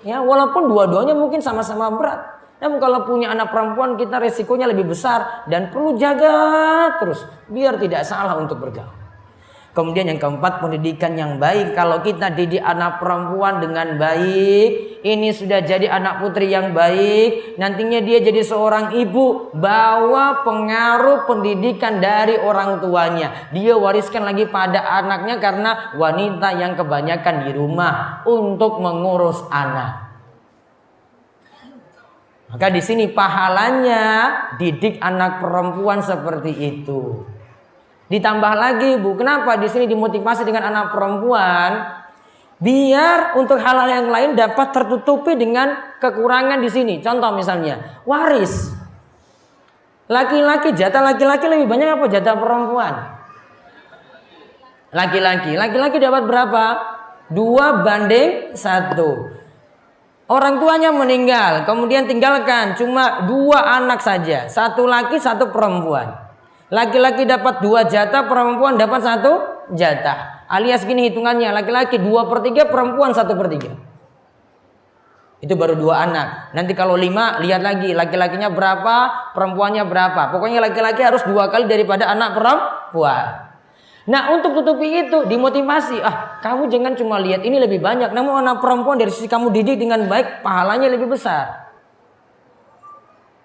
Ya, walaupun dua-duanya mungkin sama-sama berat. Namun kalau punya anak perempuan kita resikonya lebih besar dan perlu jaga terus biar tidak salah untuk bergaul. Kemudian yang keempat, pendidikan yang baik. Kalau kita didik anak perempuan dengan baik, ini sudah jadi anak putri yang baik, nantinya dia jadi seorang ibu, bawa pengaruh pendidikan dari orang tuanya. Dia wariskan lagi pada anaknya karena wanita yang kebanyakan di rumah untuk mengurus anak. Maka di sini pahalanya didik anak perempuan seperti itu. Ditambah lagi Bu, kenapa di sini dimotivasi dengan anak perempuan? Biar untuk hal-hal yang lain dapat tertutupi dengan kekurangan di sini. Contoh misalnya, waris. Laki-laki, jatah laki-laki lebih banyak apa jatah perempuan? Laki-laki dapat berapa? 2:1. Orang tuanya meninggal, kemudian tinggalkan cuma 2 anak saja. 1 laki, 1 perempuan. Laki-laki dapat 2 jatah, perempuan dapat 1 jatah. Alias gini hitungannya, laki-laki 2/3, perempuan 1/3. Itu baru 2 anak. Nanti kalau 5, lihat lagi laki-lakinya berapa, perempuannya berapa. Pokoknya laki-laki harus 2 kali daripada anak perempuan. Nah untuk tutupi itu dimotivasi, kamu jangan cuma lihat ini lebih banyak, namun anak perempuan dari sisi kamu didik dengan baik, pahalanya lebih besar.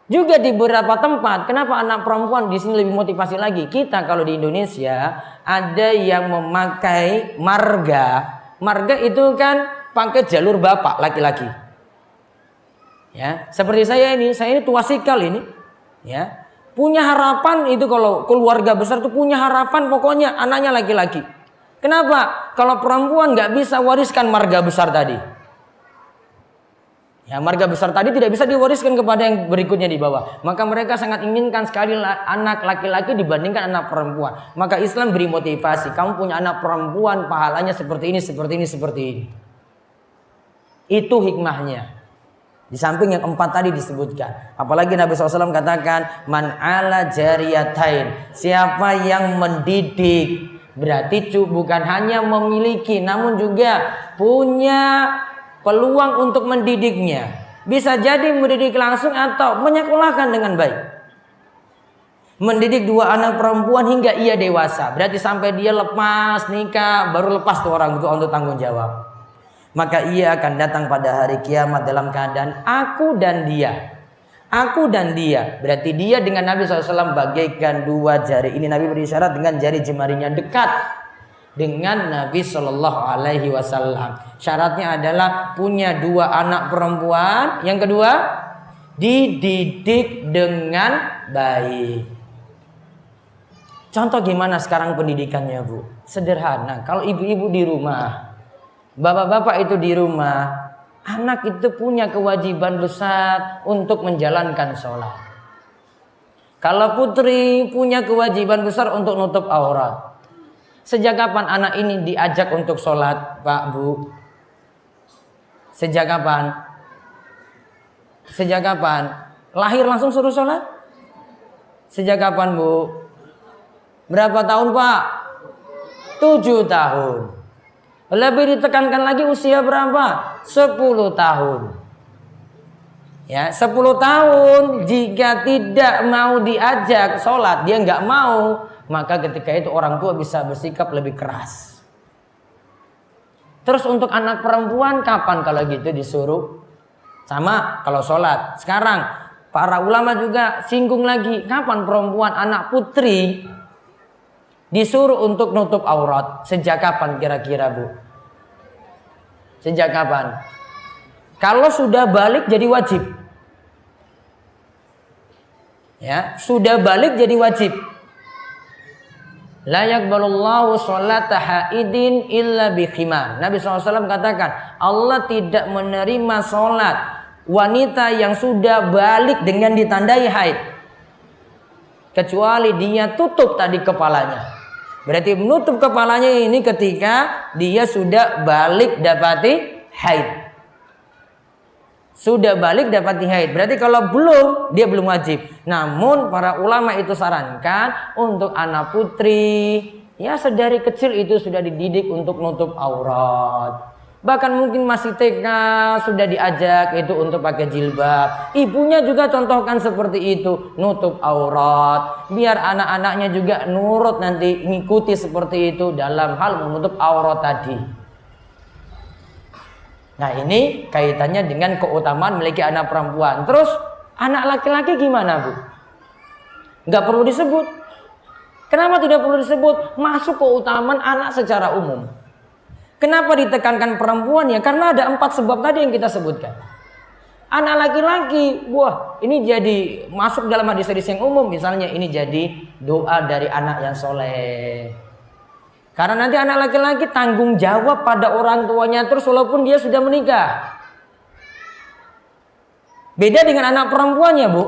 Juga di beberapa tempat, kenapa anak perempuan di sini lebih motivasi lagi? Kita kalau di Indonesia ada yang memakai marga. Marga itu kan pakai jalur bapak laki-laki. Ya, seperti saya ini tua sikal ini, ya. Punya harapan itu kalau keluarga besar tuh punya harapan pokoknya anaknya laki-laki. Kenapa? Kalau perempuan nggak bisa wariskan marga besar tadi. Ya, marga besar tadi tidak bisa diwariskan kepada yang berikutnya di bawah. Maka mereka sangat inginkan sekali anak laki-laki dibandingkan anak perempuan. Maka Islam beri motivasi. Kamu punya anak perempuan, pahalanya seperti ini, seperti ini, seperti ini. Itu hikmahnya. Di samping yang 4 tadi disebutkan. Apalagi Nabi SAW katakan, Man ala jariyatain. Siapa yang mendidik. Berarti bukan hanya memiliki, namun juga punya peluang untuk mendidiknya. Bisa jadi mendidik langsung atau menyekolahkan dengan baik. Mendidik 2 anak perempuan hingga ia dewasa. Berarti sampai dia lepas nikah, baru lepas tuh orang itu untuk tanggung jawab. Maka ia akan datang pada hari kiamat dalam keadaan aku dan dia. Aku dan dia. Berarti dia dengan Nabi SAW bagaikan 2 jari. Ini Nabi berisyarat dengan jari jemarinya dekat dengan Nabi Shallallahu Alaihi Wasallam. Syaratnya adalah punya 2 anak perempuan. Yang kedua, dididik dengan baik. Contoh gimana sekarang pendidikannya, Bu? Sederhana. Kalau ibu-ibu di rumah, bapak-bapak itu di rumah, anak itu punya kewajiban besar untuk menjalankan sholat. Kalau putri punya kewajiban besar untuk nutup aurat. Sejak kapan anak ini diajak untuk sholat, Pak, Bu? Sejak kapan? Sejak kapan? Lahir langsung suruh sholat? Sejak kapan, Bu? Berapa tahun, Pak? 7 tahun. Lebih ditekankan lagi usia berapa? 10 tahun. Ya, 10 tahun jika tidak mau diajak sholat, dia nggak mau, maka ketika itu orang tua bisa bersikap lebih keras. Terus untuk anak perempuan kapan kalau gitu disuruh? Sama kalau sholat. Sekarang para ulama juga singgung lagi, kapan perempuan anak putri disuruh untuk nutup aurat? Sejak kapan kira-kira, Bu? Sejak kapan? Kalau sudah balik jadi wajib. Ya, sudah balik jadi wajib. La yaqbalullahu sholata haidin illa bi khimar. Nabi SAW katakan, Allah tidak menerima sholat wanita yang sudah balik dengan ditandai haid, kecuali dia tutup tadi kepalanya. Berarti menutup kepalanya ini ketika dia sudah balik dapati haid. Sudah balik dapati haid. Berarti kalau belum, dia belum wajib. Namun para ulama itu sarankan untuk anak putri, ya sedari kecil itu sudah dididik untuk nutup aurat. Bahkan mungkin masih TK sudah diajak itu untuk pakai jilbab. Ibunya juga contohkan seperti itu, nutup aurat. Biar anak-anaknya juga nurut nanti ngikuti seperti itu dalam hal menutup aurat tadi. Nah, ini kaitannya dengan keutamaan memiliki anak perempuan. Terus anak laki-laki gimana, Bu? Nggak perlu disebut. Kenapa tidak perlu disebut? Masuk keutamaan anak secara umum. Kenapa ditekankan perempuan ya? Karena ada 4 sebab tadi yang kita sebutkan. Anak laki-laki, wah ini jadi masuk dalam hadis-hadis yang umum. Misalnya ini jadi doa dari anak yang soleh. Karena nanti anak laki-laki tanggung jawab pada orang tuanya terus walaupun dia sudah menikah. Beda dengan anak perempuannya, Bu.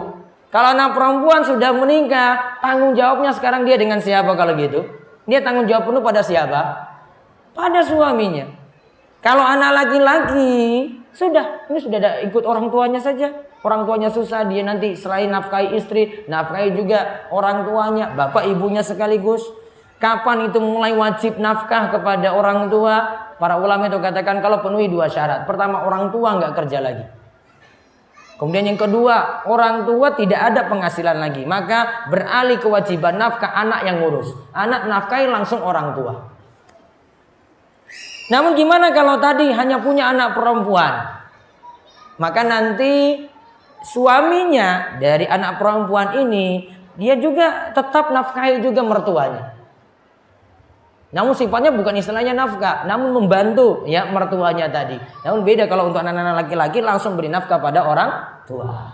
Kalau anak perempuan sudah menikah, tanggung jawabnya sekarang dia dengan siapa kalau gitu? Dia tanggung jawab penuh pada siapa? Pada suaminya. Kalau anak laki-laki, ini sudah ikut orang tuanya saja. Orang tuanya susah, dia nanti selain nafkahi istri, nafkahi juga orang tuanya, bapak ibunya sekaligus. Kapan itu mulai wajib nafkah kepada orang tua? Para ulama itu katakan kalau penuhi 2 syarat. Pertama, orang tua nggak kerja lagi. Kemudian yang kedua, orang tua tidak ada penghasilan lagi. Maka beralih kewajiban nafkah anak yang ngurus. Anak nafkahi langsung orang tua. Namun gimana kalau tadi hanya punya anak perempuan? Maka nanti suaminya dari anak perempuan ini, dia juga tetap nafkahi juga mertuanya. Namun sifatnya bukan istilahnya nafkah, namun membantu ya mertuanya tadi. Namun beda kalau untuk anak-anak laki-laki langsung beri nafkah pada orang tua.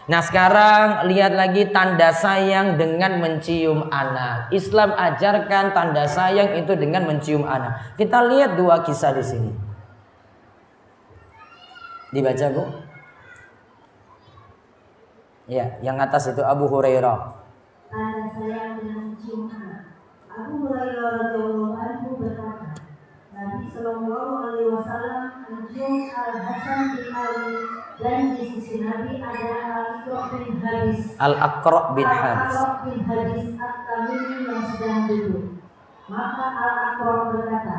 Nah sekarang lihat lagi tanda sayang dengan mencium anak. Islam ajarkan tanda sayang itu dengan mencium anak. Kita lihat 2 kisah di sini. Dibaca, Bu. Ya, yang atas itu Abu Hurairah.
Tanda sayang dengan mencium anak. Abu Hurairah radhiyallahu anhu berkata, Nabi Shallallahu Alaihi Wasallam mencium Al Hasan bin Ali dan di sisi Nabi ada Al-Aqra' bin Habis At-Tamimi yang sedang duduk. Maka Al-Aqra' berkata,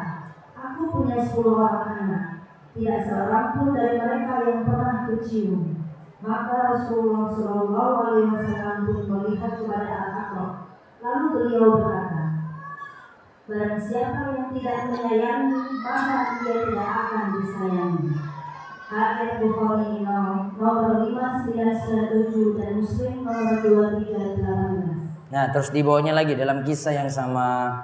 aku punya 10 orang anak, tidak seorang pun dari mereka yang pernah kucium. Maka Rasulullah Shallallahu Alaihi Wasallam pun melihat kepada Al-Aqra', lalu beliau berkata, barang siapa yang tidak menyayangi, maka dia tidak akan disayangi. Hadits Bukhari nomor 5997 dan Muslim nomor 2318.
Nah, terus di bawahnya lagi dalam kisah yang sama.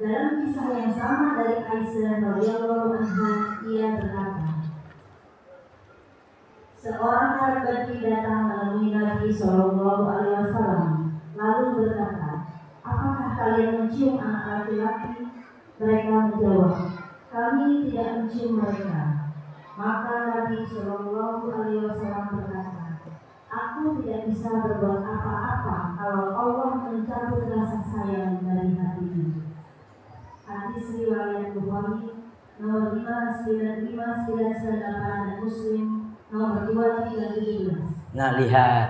Dalam kisah yang sama dari Aisyah radhiyallahu anha, ia berkata, Seorang Arab Badui datang menemui Nabi Shallallahu Alaihi Wasallam lalu berkata, apakah kalian mencium anak laki-laki? Mereka menjawab, kami tidak mencium mereka. Maka Nabi Shallallahu Alaihi Wasallam berkata, aku tidak bisa berbuat apa-apa kalau Allah mencabut rasa sayang dari hati ini. Hadis riwayat Bukhari nomor 595, 998 dan Muslim nomor 2317.
Nah, lihat.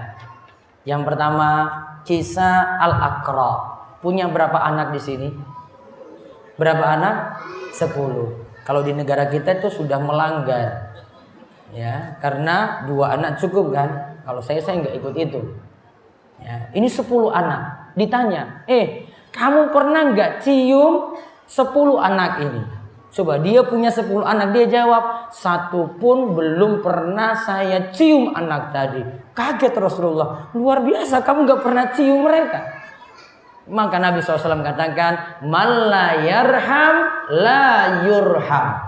Yang pertama, kisah Al-Aqra. Punya berapa anak di sini? Berapa anak? 10. Kalau di negara kita itu sudah melanggar. Ya, karena 2 anak cukup kan? Kalau saya nggak ikut itu. Ya, ini 10 anak. Ditanya, kamu pernah nggak cium 10 anak ini? Coba dia punya 10 anak, dia jawab, 1 pun belum pernah saya cium anak tadi. Kaget Rasulullah, luar biasa kamu gak pernah cium mereka. Maka Nabi SAW katakan, man la yarham la yurham.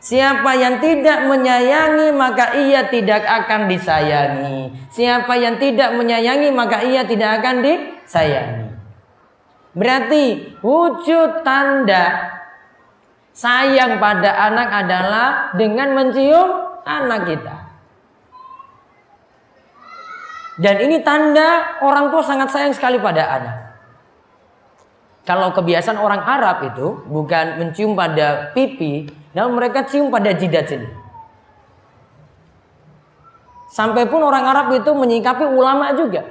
Siapa yang tidak menyayangi maka ia tidak akan disayangi. Siapa yang tidak menyayangi maka ia tidak akan disayangi. Berarti wujud tanda sayang pada anak adalah dengan mencium anak kita. Dan ini tanda orang tua sangat sayang sekali pada anak. Kalau kebiasaan orang Arab itu bukan mencium pada pipi, namun mereka cium pada jidat sini. Sampai pun orang Arab itu menyikapi ulama juga.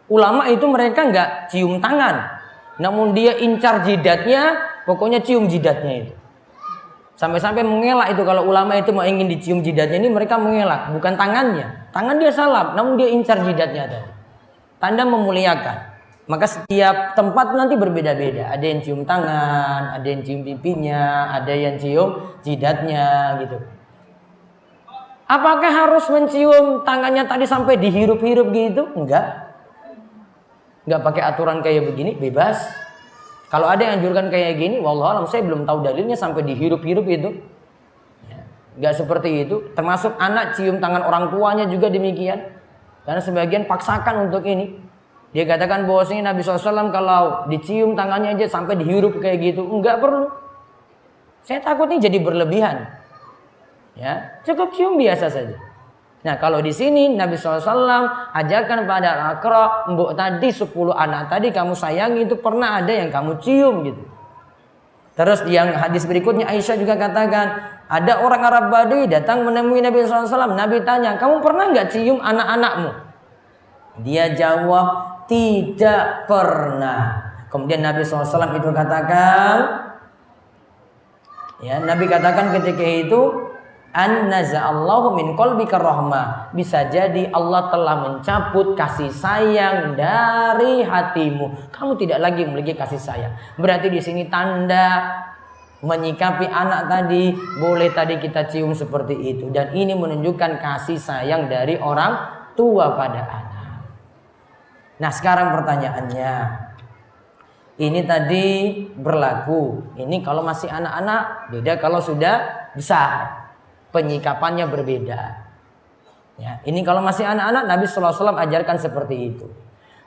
Ulama itu mereka nggak cium tangan, namun dia incar jidatnya. Pokoknya cium jidatnya itu. Sampai-sampai mengelak itu kalau ulama itu mau ingin dicium jidatnya ini mereka mengelak, bukan tangannya. Tangan dia salam, namun dia incar jidatnya tadi. Tanda memuliakan. Maka setiap tempat nanti berbeda-beda. Ada yang cium tangan, ada yang cium pipinya, ada yang cium jidatnya gitu. Apakah harus mencium tangannya tadi sampai dihirup-hirup gitu? Enggak. Enggak pakai aturan kayak begini, bebas. Kalau ada yang anjurkan kayak gini, wallahualam saya belum tahu dalilnya sampai dihirup-hirup itu. Ya, nggak seperti itu. Termasuk anak cium tangan orang tuanya juga demikian. Karena sebagian paksakan untuk ini. Dia katakan bahwasanya Nabi SAW kalau dicium tangannya aja sampai dihirup kayak gitu, nggak perlu. Saya takut ini jadi berlebihan. Ya, cukup cium biasa saja. Nah, kalau di sini Nabi SAW ajarkan pada Al-Aqra, mbok tadi 10 anak tadi kamu sayangi itu pernah ada yang kamu cium gitu. Terus yang hadis berikutnya Aisyah juga katakan, ada orang Arab Badui datang menemui Nabi SAW. Nabi tanya, kamu pernah nggak cium anak-anakmu? Dia jawab, tidak pernah. Kemudian Nabi SAW itu katakan, ya Nabi katakan ketika itu, an-naza'allahu min qalbika rahmah. Bisa jadi Allah telah mencabut kasih sayang dari hatimu. Kamu tidak lagi memiliki kasih sayang. Berarti di sini tanda menyikapi anak tadi, boleh tadi kita cium seperti itu. Dan ini menunjukkan kasih sayang dari orang tua pada anak. Nah, sekarang pertanyaannya, ini tadi berlaku. Ini kalau masih anak-anak, beda kalau sudah besar. Penyikapannya berbeda. Ya, ini kalau masih anak-anak Nabi SAW ajarkan seperti itu.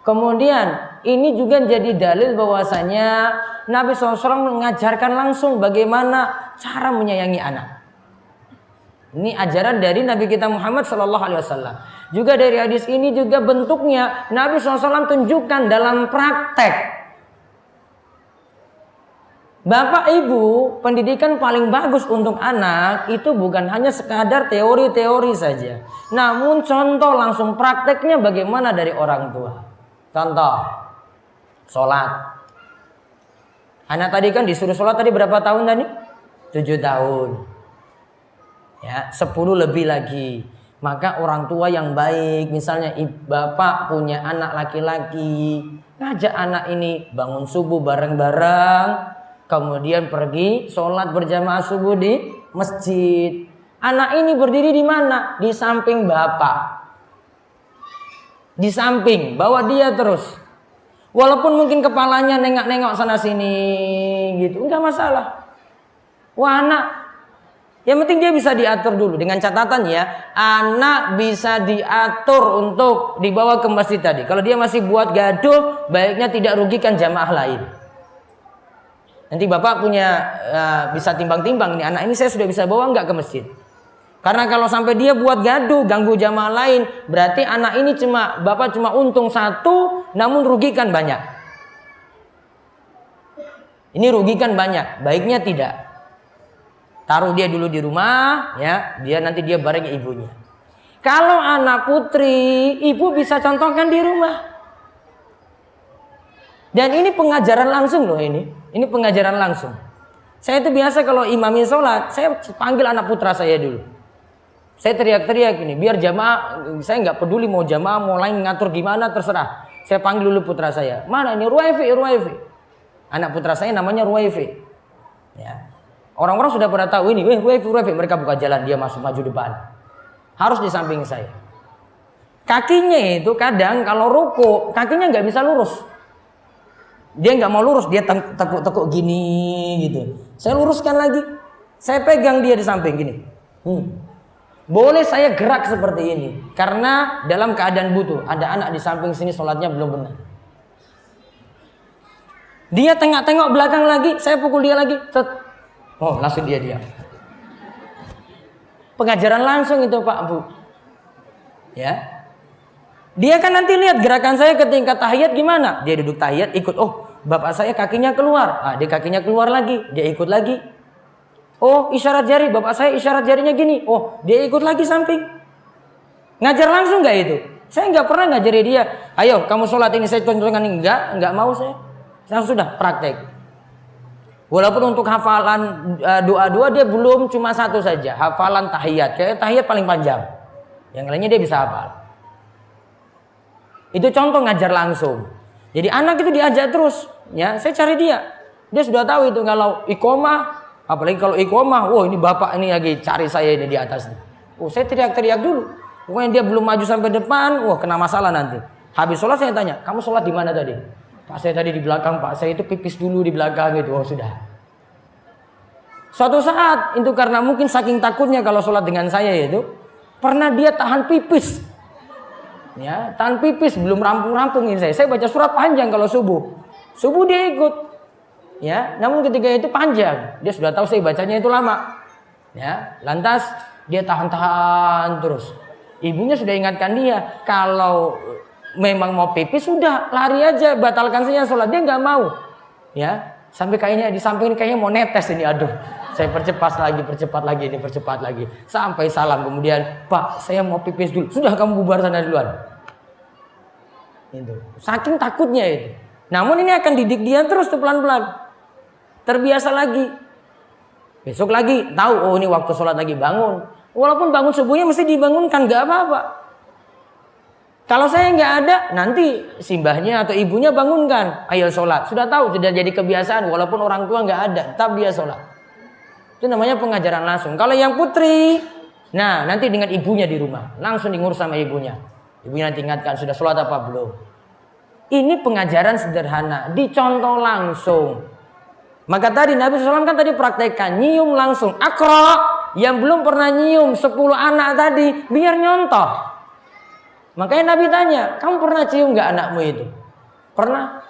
Kemudian ini juga jadi dalil bahwasanya Nabi SAW mengajarkan langsung bagaimana cara menyayangi anak. Ini ajaran dari Nabi kita Muhammad SAW. Juga dari hadis ini juga bentuknya Nabi SAW tunjukkan dalam praktek. Bapak Ibu, pendidikan paling bagus untuk anak itu bukan hanya sekadar teori-teori saja. Namun contoh langsung prakteknya bagaimana dari orang tua. Contoh, sholat. Anak tadi kan disuruh sholat tadi berapa tahun tadi? 7 tahun. Ya, 10 lebih lagi. Maka orang tua yang baik, misalnya bapak punya anak laki-laki, ngajak anak ini bangun subuh bareng-bareng. Kemudian pergi sholat berjamaah subuh di masjid. Anak ini berdiri di mana? Di samping bapak. Di samping, bawa dia terus. Walaupun mungkin kepalanya nengok-nengok sana sini gitu, enggak masalah. Wah anak, Yang penting dia bisa diatur dulu. Dengan catatan ya, anak bisa diatur untuk dibawa ke masjid tadi. Kalau dia masih buat gaduh, baiknya tidak rugikan jamaah lain. Nanti bapak punya bisa timbang-timbang ini anak ini saya sudah bisa bawa nggak ke masjid. Karena kalau sampai dia buat gaduh, ganggu jamaah lain, berarti anak ini bapak cuma untung satu, namun rugikan banyak. Ini rugikan banyak, baiknya tidak. Taruh dia dulu di rumah, ya, nanti dia bareng ibunya. Kalau anak putri, ibu bisa contohkan di rumah. Dan ini pengajaran langsung loh ini. Ini pengajaran langsung. Saya itu biasa kalau imamin sholat, saya panggil anak putra saya dulu. Saya teriak-teriak ini, biar jamaah, saya nggak peduli mau jamaah, mau lain ngatur gimana, terserah. Saya panggil dulu putra saya. Mana ini Ruwaifi. Anak putra saya namanya Ruwaifi. Ya. Orang-orang sudah pada tahu ini, Ruwaifi. Mereka buka jalan, dia maju depan. Harus di samping saya. Kakinya itu kadang kalau ruku, kakinya nggak bisa lurus. Dia nggak mau lurus, dia tekuk-tekuk gini gitu. Saya luruskan lagi. Saya pegang dia di samping gini. Boleh saya gerak seperti ini. Karena dalam keadaan butuh. Ada anak di samping sini sholatnya belum benar. Dia tengok-tengok belakang lagi, saya pukul dia lagi. Oh, langsung dia diam. Pengajaran langsung itu Pak Bu. Ya. Dia kan nanti lihat gerakan saya ketika tahiyat gimana. Dia duduk tahiyat ikut. Oh, bapak saya kakinya keluar. Dia kakinya keluar lagi. Dia ikut lagi. Oh, isyarat jari. Bapak saya isyarat jarinya gini. Oh, dia ikut lagi samping. Ngajar langsung nggak itu? Saya nggak pernah ngajari dia. Ayo, kamu sholat ini saya contohkan ini. Nggak mau saya. Saya sudah praktek. Walaupun untuk hafalan doa-doa dia belum cuma satu saja. Hafalan tahiyat. Kayak tahiyat paling panjang. Yang lainnya dia bisa hafal. Itu contoh ngajar langsung. Jadi anak itu diajak terus. Ya, saya cari dia. Dia sudah tahu itu kalau iqomah. Apalagi kalau iqomah. Wah ini bapak ini lagi cari saya ini di atas. Oh saya teriak-teriak dulu. Pokoknya dia belum maju sampai depan. Wah kena masalah nanti. Habis sholat saya tanya. Kamu sholat di mana tadi? Pak saya tadi di belakang, Pak saya itu pipis dulu di belakang gitu. Oh sudah. Suatu saat itu karena mungkin saking takutnya kalau sholat dengan saya itu, pernah dia tahan pipis. Ya, tahan pipis belum rampung-rampungin saya. Saya baca surat panjang kalau subuh. Subuh dia ikut. Ya, namun ketika itu panjang. Dia sudah tahu saya bacanya itu lama. Ya, lantas dia tahan-tahan terus. Ibunya sudah ingatkan dia kalau memang mau pipis sudah lari aja, batalkan saja sholat. Dia nggak mau, ya sampai kayaknya di samping ini kayaknya mau netes ini. Aduh, saya percepat lagi, sampai salam kemudian Pak saya mau pipis dulu. Sudah kamu bubar sana duluan. Itu saking takutnya itu. Namun ini akan didik dia terus tuh pelan-pelan, terbiasa lagi. Besok lagi tahu oh ini waktu sholat lagi bangun. Walaupun bangun subuhnya mesti dibangunkan, nggak apa-apa. Kalau saya nggak ada, nanti simbahnya atau ibunya bangunkan, ayo sholat. Sudah tahu, sudah jadi kebiasaan. Walaupun orang tua nggak ada, tetap dia sholat. Itu namanya pengajaran langsung. Kalau yang putri, nah nanti dengan ibunya di rumah, langsung diurus sama ibunya. Ibunya nanti ingatkan, sudah sholat apa belum? Ini pengajaran sederhana, dicontoh langsung. Maka tadi Nabi SAW kan tadi praktekkan, nyium langsung. Akra, yang belum pernah nyium 10 anak tadi, biar nyontoh. Makanya Nabi tanya, kamu pernah cium nggak anakmu itu? Pernah?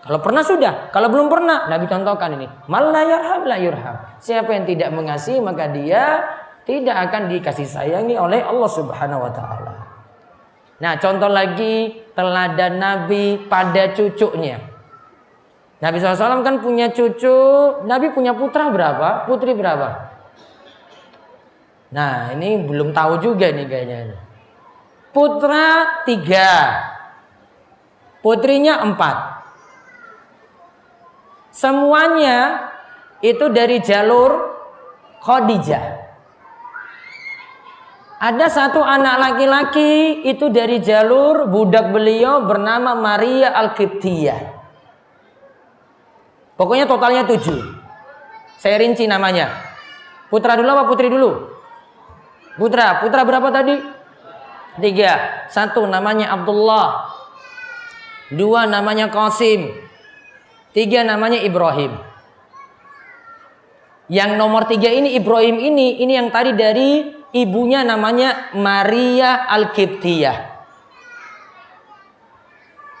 Kalau pernah sudah. Kalau belum pernah, Nabi contohkan ini. Mal la yarham la yurham. Siapa yang tidak mengasihi maka dia tidak akan dikasih sayangi oleh Allah Subhanahu Wa Taala. Nah, contoh lagi teladan Nabi pada cucunya. Nabi SAW kan punya cucu. Nabi punya putra berapa? Putri berapa? Nah, ini belum tahu juga nih kayaknya. Putra 3, putrinya 4. Semuanya itu dari jalur Khadijah. Ada satu anak laki-laki itu dari jalur budak beliau bernama Maria Al-Qibtiyah. Pokoknya totalnya 7. Saya rinci namanya. Putra dulu apa putri dulu? Putra berapa tadi? 3. 1 namanya Abdullah. 2 namanya Qasim. 3 namanya Ibrahim. Yang nomor 3 ini Ibrahim ini yang tadi dari ibunya namanya Maria Al-Qibtiyah.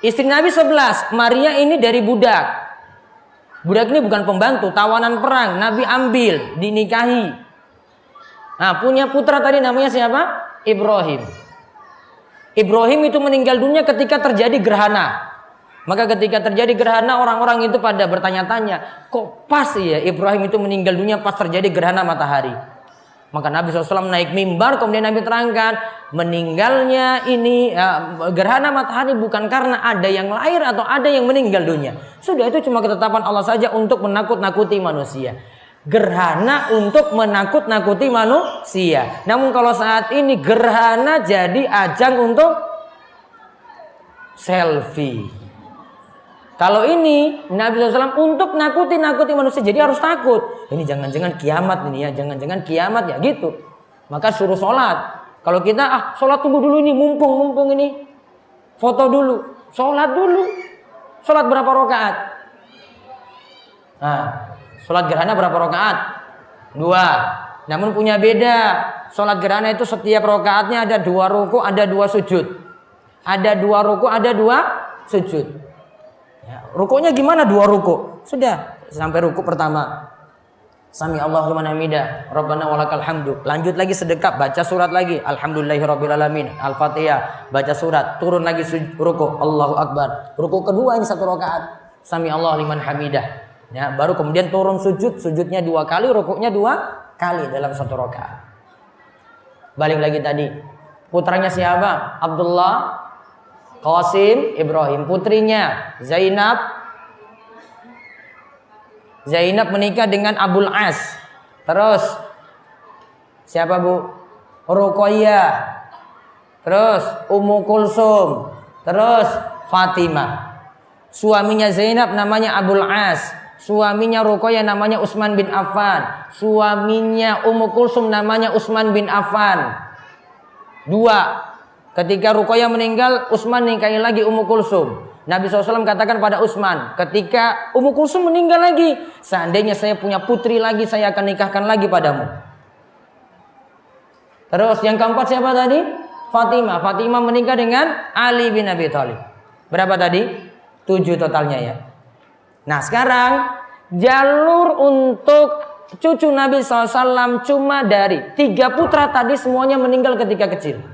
Istri Nabi 11, Maria ini dari budak. Budak ini bukan pembantu, tawanan perang. Nabi ambil, dinikahi. Nah, punya putra tadi namanya siapa? Ibrahim. Ibrahim itu meninggal dunia ketika terjadi gerhana. Maka ketika terjadi gerhana, orang-orang itu pada bertanya-tanya, kok pas ya Ibrahim itu meninggal dunia pas terjadi gerhana matahari. Maka Nabi SAW naik mimbar, kemudian Nabi terangkan, meninggalnya ini gerhana matahari bukan karena ada yang lahir atau ada yang meninggal dunia. Sudah, itu cuma ketetapan Allah saja untuk menakut-nakuti manusia. Gerhana untuk menakut-nakuti manusia. Namun kalau saat ini gerhana jadi ajang untuk selfie. Kalau ini Nabi SAW untuk nakuti manusia, jadi harus takut. Ini jangan-jangan kiamat ini ya, jangan-jangan kiamat ya gitu. Maka suruh sholat. Kalau kita sholat tunggu dulu ini, mumpung ini, foto dulu, sholat dulu. Sholat berapa rakaat? Nah, sholat gerhana berapa rakaat? 2. Namun punya beda. Sholat gerhana itu setiap rakaatnya ada 2 ruku, ada 2 sujud. Ada 2 ruku, ada 2 sujud. Ya, rukuknya gimana 2 ruku? Sudah sampai ruku pertama. Sami Allahu liman hamidah, Rabbana walakal hamdu. Lanjut lagi sedekap, baca surat lagi. Alhamdulillahirabbil alamin. Al-Fatihah, baca surat, turun lagi ruku. Allahu akbar. Ruku kedua ini 1 rakaat. Sami Allahu liman hamidah. Ya, baru kemudian turun sujud, sujudnya 2 kali, rukuknya 2 kali dalam 1 rakaat. Balik lagi tadi. Putranya siapa? Abdullah, Qasim, Ibrahim. Putrinya Zainab menikah dengan Abul As. Terus siapa Bu? Ruqayyah. Terus Ummu Kulsum. Terus Fatimah. Suaminya Zainab namanya Abul As. Suaminya Ruqayyah namanya Utsman bin Affan. Suaminya Ummu Kulsum namanya Utsman bin Affan. 2. Ketika Ruqayyah meninggal, Utsman nikahi lagi Ummu Kulsum. Nabi SAW katakan pada Utsman, ketika Ummu Kulsum meninggal lagi, seandainya saya punya putri lagi, saya akan nikahkan lagi padamu. Terus yang keempat siapa tadi? Fatimah. Fatimah menikah dengan Ali bin Abi Thalib. Berapa tadi? 7 totalnya ya. Nah sekarang jalur untuk cucu Nabi SAW cuma dari 3 putra tadi semuanya meninggal ketika kecil.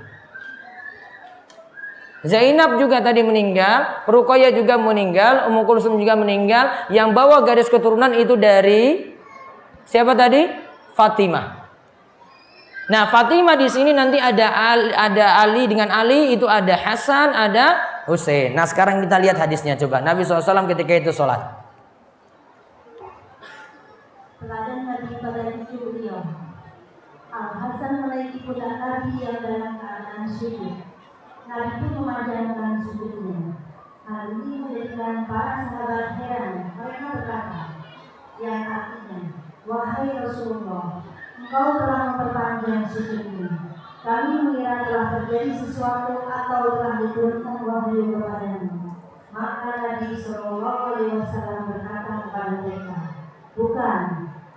Zainab juga tadi meninggal, Ruqayyah juga meninggal, Ummu Kulsum juga meninggal. Yang bawa garis keturunan itu dari siapa tadi? Fatimah. Nah, Fatimah di sini nanti ada Ali dengan Ali, itu ada Hasan, ada Husain. Nah, sekarang kita lihat hadisnya coba. Nabi SAW ketika itu sholat.
Teladan Nabi pada cucu beliau. Al-Hasan menaiki pundak Nabi yang dalam keadaan sujud. Nabi pun memanjangkan sujudnya. Hal ini menjadikan para sahabat heran. Mereka berkata, yang artinya, wahai Rasulullah, engkau telah memperpanjang sujudmu. Kami mengira telah terjadi sesuatu atau telah diturunkan wahyu kepadamu. Maka Nabi SAW berkata kepada mereka, bukan,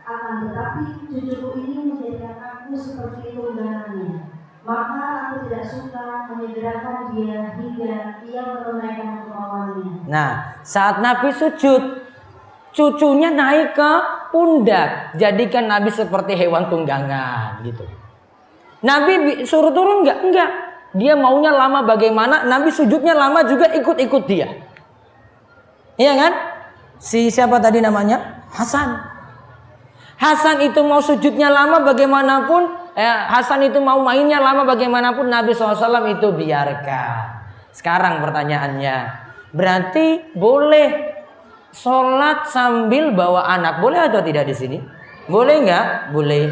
akan tetapi cucuku ini menjadikan aku seperti tunggangannya. Maka aku tidak suka menyegerakan dia hingga ia menunaikan kemauannya.
Nah, saat Nabi sujud, cucunya naik ke pundak, jadikan Nabi seperti hewan tunggangan gitu. Nabi suruh turun enggak. Dia maunya lama bagaimana, Nabi sujudnya lama juga ikut-ikut dia. Iya kan? Si siapa tadi namanya? Hasan. Hasan itu mau sujudnya lama bagaimanapun, Hasan itu mau mainnya lama bagaimanapun, Nabi SAW itu biarkan. Sekarang pertanyaannya, berarti boleh sholat sambil bawa anak, boleh atau tidak di sini? Boleh nggak? Boleh.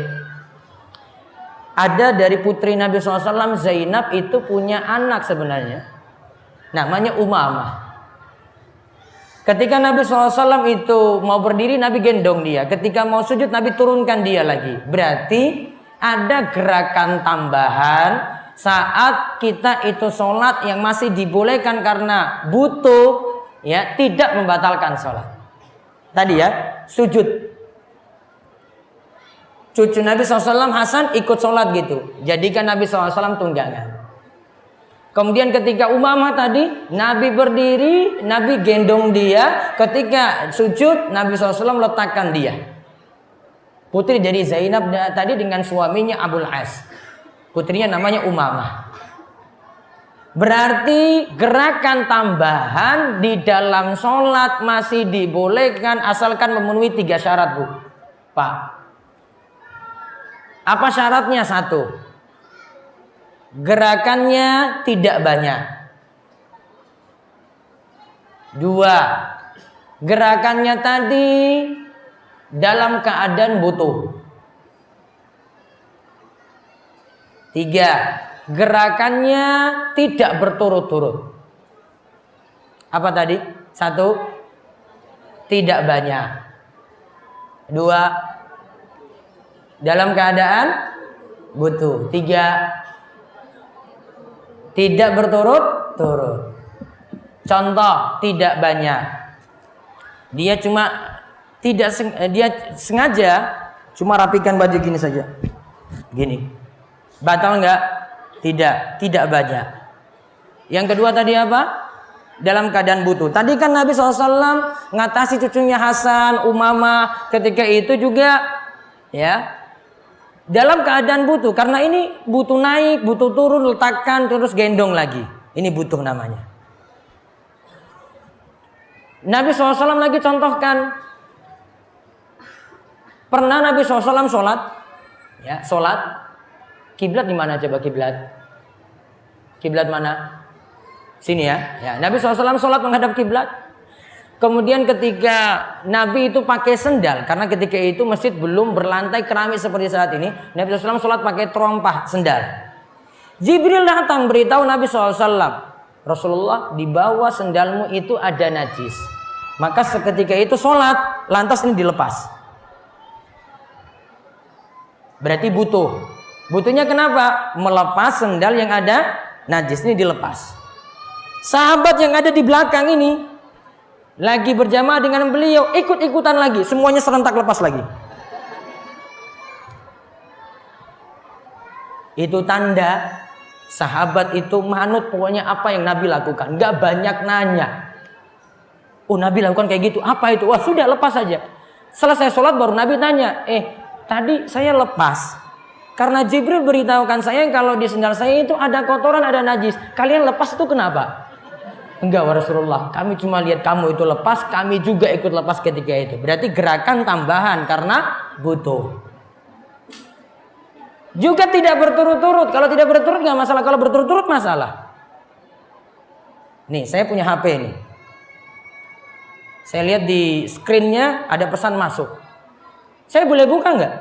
Ada dari putri Nabi SAW, Zainab itu punya anak sebenarnya, namanya Umamah. Ketika Nabi SAW itu mau berdiri, Nabi gendong dia. Ketika mau sujud, Nabi turunkan dia lagi. Berarti ada gerakan tambahan saat kita itu sholat yang masih dibolehkan karena butuh, ya, tidak membatalkan sholat. Tadi ya, sujud. cucu Nabi SAW Hasan ikut sholat gitu. Jadikan Nabi SAW tunggangan. Kemudian ketika Umamah tadi, Nabi berdiri, Nabi gendong dia. Ketika sujud, Nabi SAW letakkan dia. Putri dari Zainab tadi dengan suaminya Abul As. Putrinya namanya Umamah. Berarti gerakan tambahan di dalam sholat masih dibolehkan asalkan memenuhi 3 syarat, Bu. Pak. Apa syaratnya? 1. Gerakannya tidak banyak. 2. Gerakannya tadi dalam keadaan butuh. 3. Gerakannya tidak berturut-turut. Apa tadi? 1. Tidak banyak. 2. Dalam keadaan butuh. 3. Tidak berturut-turut. Contoh, tidak banyak. Dia sengaja cuma rapikan baju gini saja. Gini. Batal enggak? Tidak banyak. Yang kedua tadi apa? Dalam keadaan butuh. Tadi kan Nabi SAW ngatasi cucunya Hasan, Umamah. Ketika itu juga ya dalam keadaan butuh, karena ini butuh naik, butuh turun, letakkan, terus gendong lagi. Ini butuh namanya. Nabi SAW lagi contohkan. Pernah Nabi SAW sholat. Ya, sholat. Kiblat di mana coba kiblat? Kiblat mana? Sini ya. Ya, Nabi SAW sholat menghadap kiblat. Kemudian ketika Nabi itu pakai sendal, karena ketika itu masjid belum berlantai keramik seperti saat ini, Nabi SAW sholat pakai terompah sendal. Jibril datang beritahu Nabi SAW, Rasulullah, di bawah sendalmu itu ada najis. Maka seketika itu sholat, lantas ini dilepas. Berarti butuh. Butuhnya kenapa? Melepas sendal yang ada najis, ini dilepas. Sahabat yang ada di belakang ini lagi berjamaah dengan beliau, ikut-ikutan lagi, semuanya serentak lepas lagi. Itu tanda sahabat itu manut pokoknya apa yang Nabi lakukan, nggak banyak nanya. Oh, Nabi lakukan kayak gitu, apa itu? Wah, sudah lepas saja. Selesai sholat baru Nabi tanya, tadi saya lepas karena Jibril beritahukan saya kalau di sendal saya itu ada kotoran, ada najis. Kalian lepas itu kenapa? Enggak, Rasulullah, kami cuma lihat kamu itu lepas, kami juga ikut lepas ketika itu. Berarti gerakan tambahan karena butuh. Juga tidak berturut-turut. Kalau tidak berturut nggak masalah, kalau berturut-turut masalah. Nih, saya punya HP nih. Saya lihat di screen-nya ada pesan masuk. Saya boleh buka nggak?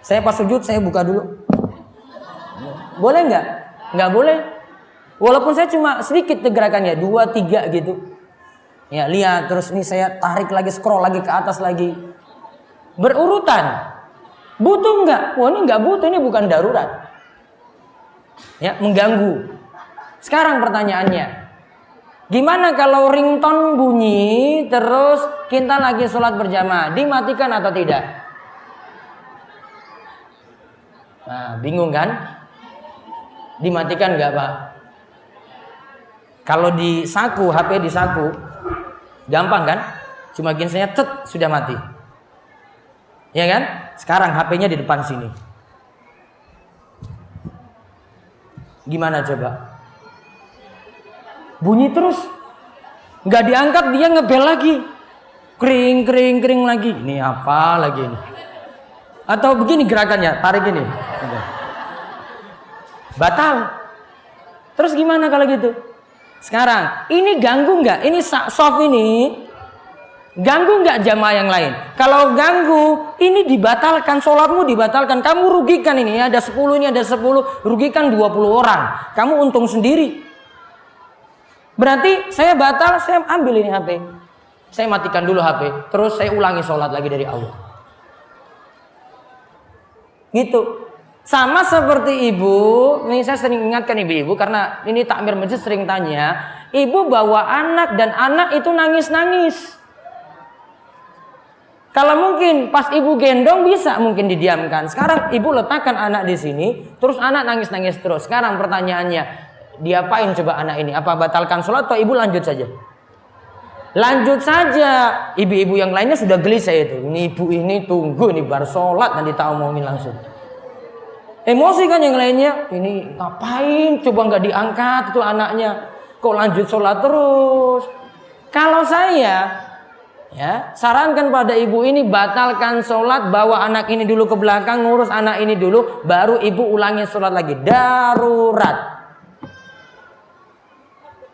Saya pas sujud, saya buka dulu. Boleh nggak? Nggak boleh. Walaupun saya cuma sedikit gerakannya, 2, 3 gitu. Ya, lihat terus ini saya tarik lagi, scroll lagi ke atas lagi. Berurutan. Butuh enggak? Wah, ini enggak butuh, ini bukan darurat. Ya, mengganggu. Sekarang pertanyaannya, gimana kalau ringtone bunyi terus kita lagi sholat berjamaah, dimatikan atau tidak? Nah, bingung kan? Dimatikan enggak, Pak? Kalau di saku, HP di saku, gampang kan? Cuma gini saya cet, sudah mati. Ya kan? Sekarang HP-nya di depan sini. Gimana coba? Bunyi terus. Nggak diangkat, dia ngebel lagi. Kering, kering, kering lagi. Ini apa lagi ini? Atau begini gerakannya, tarik ini. Batal. Terus gimana kalau gitu? Sekarang, ini ganggu nggak? Ini soft ini ganggu nggak jamaah yang lain? Kalau ganggu, ini dibatalkan, sholatmu dibatalkan. Kamu rugikan ini, ada 10, ini ada 10, rugikan 20 orang. Kamu untung sendiri. Berarti saya batal, saya ambil ini HP. Saya matikan dulu HP, terus saya ulangi sholat lagi dari Allah. Gitu. Sama seperti ibu, ini saya sering ingatkan ibu-ibu karena ini takmir masjid sering tanya, ibu bawa anak dan anak itu nangis-nangis. Kalau mungkin pas ibu gendong bisa mungkin didiamkan. Sekarang ibu letakkan anak di sini, terus anak nangis-nangis terus. Sekarang pertanyaannya, diapain coba anak ini? Apa batalkan sholat atau ibu lanjut saja? Lanjut saja. Ibu-ibu yang lainnya sudah gelisah itu. Ini ibu ini tunggu ini bar sholat nanti tak omongin langsung. Emosi kan yang lainnya. Ini ngapain? Coba nggak diangkat itu anaknya. Kok lanjut sholat terus? Kalau saya sarankan pada ibu ini batalkan sholat, bawa anak ini dulu ke belakang, ngurus anak ini dulu, baru ibu ulangi sholat lagi. Darurat.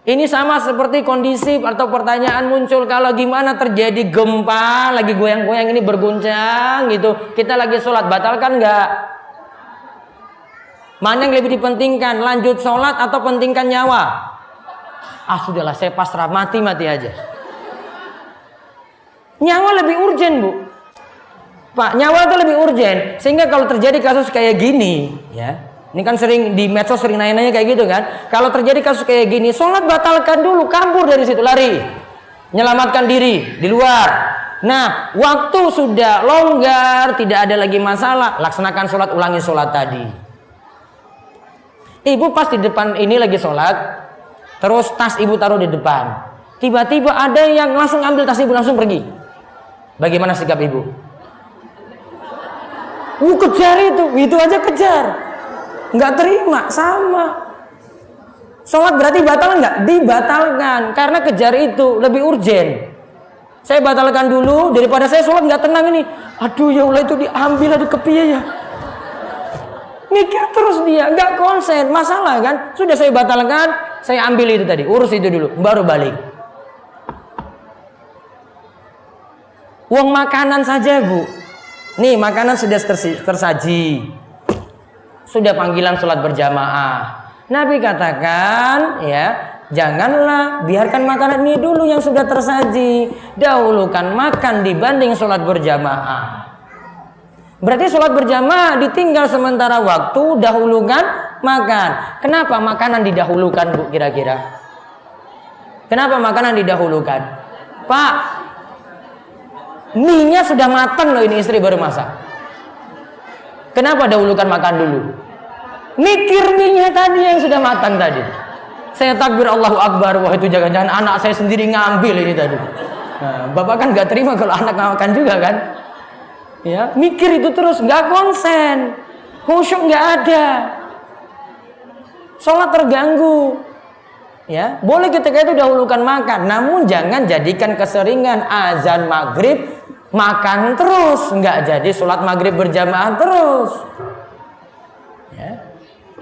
Ini sama seperti kondisi atau pertanyaan muncul kalau gimana terjadi gempa, lagi goyang-goyang ini berguncang gitu. Kita lagi sholat, batalkan nggak? Mana yang lebih dipentingkan, lanjut sholat atau pentingkan nyawa? Sudahlah saya pasrah, mati-mati aja. Nyawa lebih urgen, Bu. Pak, nyawa itu lebih urgen. Sehingga kalau terjadi kasus kayak gini, ya. Ini kan sering di medsos sering nanya-nanya kayak gitu kan. Kalau terjadi kasus kayak gini, sholat batalkan dulu, kabur dari situ, lari. Menyelamatkan diri di luar. Nah, waktu sudah longgar, tidak ada lagi masalah, laksanakan sholat, ulangi sholat tadi. Ibu pas di depan ini lagi sholat, terus tas ibu taruh di depan. Tiba-tiba ada yang langsung ambil tas ibu, langsung pergi. Bagaimana sikap ibu? Kejar itu aja kejar. Nggak terima, sama. Sholat berarti batal nggak? Dibatalkan, karena kejar itu lebih urgen. Saya batalkan dulu daripada saya sholat nggak tenang ini. Aduh ya Allah itu diambil, aduh kepiye ya. Mikir terus dia, nggak konsen, masalah kan? Sudah saya batalkan, saya ambil itu tadi, urus itu dulu, baru balik. Uang makanan saja, Bu. Nih makanan sudah tersaji. Sudah panggilan sholat berjamaah. Nabi katakan, ya, janganlah biarkan makanan ini dulu yang sudah tersaji. Dahulukan makan dibanding sholat berjamaah. Berarti sholat berjamaah ditinggal sementara waktu, dahulukan makan. Kenapa makanan didahulukan, Bu, kira-kira? Kenapa makanan didahulukan? Pak, mie-nya sudah matang loh, ini istri baru masak. Kenapa dahulukan makan dulu? Mikir mie-nya tadi yang sudah matang tadi. Saya takbir Allahu Akbar, wah itu jangan-jangan anak saya sendiri ngambil ini tadi. Nah, bapak kan gak terima kalau anak makan juga kan? Ya, mikir itu terus, gak konsen, khusyuk gak ada, sholat terganggu. Ya, boleh ketika itu dahulukan makan, namun jangan jadikan keseringan azan maghrib makan terus, nggak jadi sholat maghrib berjamaah terus. Ya.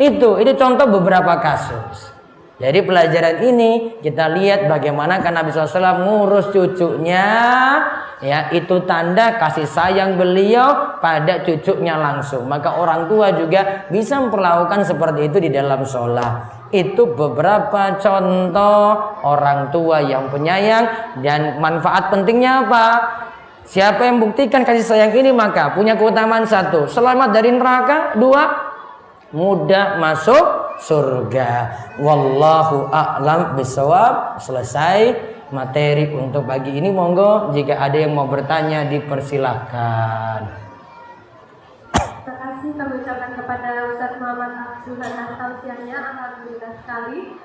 Itu contoh beberapa kasus. Jadi pelajaran ini kita lihat bagaimana kan Nabi SAW ngurus cucunya, ya itu tanda kasih sayang beliau pada cucunya langsung. Maka orang tua juga bisa memperlakukan seperti itu di dalam sholat. Itu beberapa contoh orang tua yang penyayang, dan manfaat pentingnya apa? Siapa yang buktikan kasih sayang ini maka punya keutamaan satu, selamat dari neraka, dua, mudah masuk surga. Wallahu a'lam bishawab. Selesai materi untuk pagi ini. Monggo jika ada yang mau bertanya dipersilahkan.
Terima kasih kami ucapkan kepada Ustaz Muhammad Abdullah atas tausiahnya. Alhamdulillah sekali.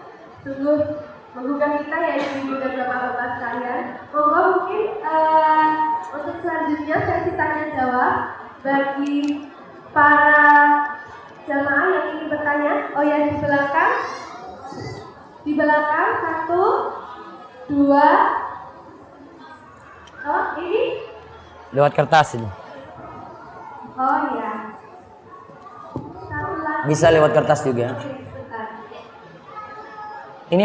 Sungguh menggugah kita ya ibu dan bapak-bapak sekalian. Monggo mungkin untuk selanjutnya sesi tanya jawab bagi para jamaah yang ingin bertanya. Oh ya, di belakang. Di belakang, 1, 2. Oh, ini?
Lewat kertas ini.
Oh ya. Satu lagi.
Bisa lewat kertas juga.
Oke, bentar.
Ini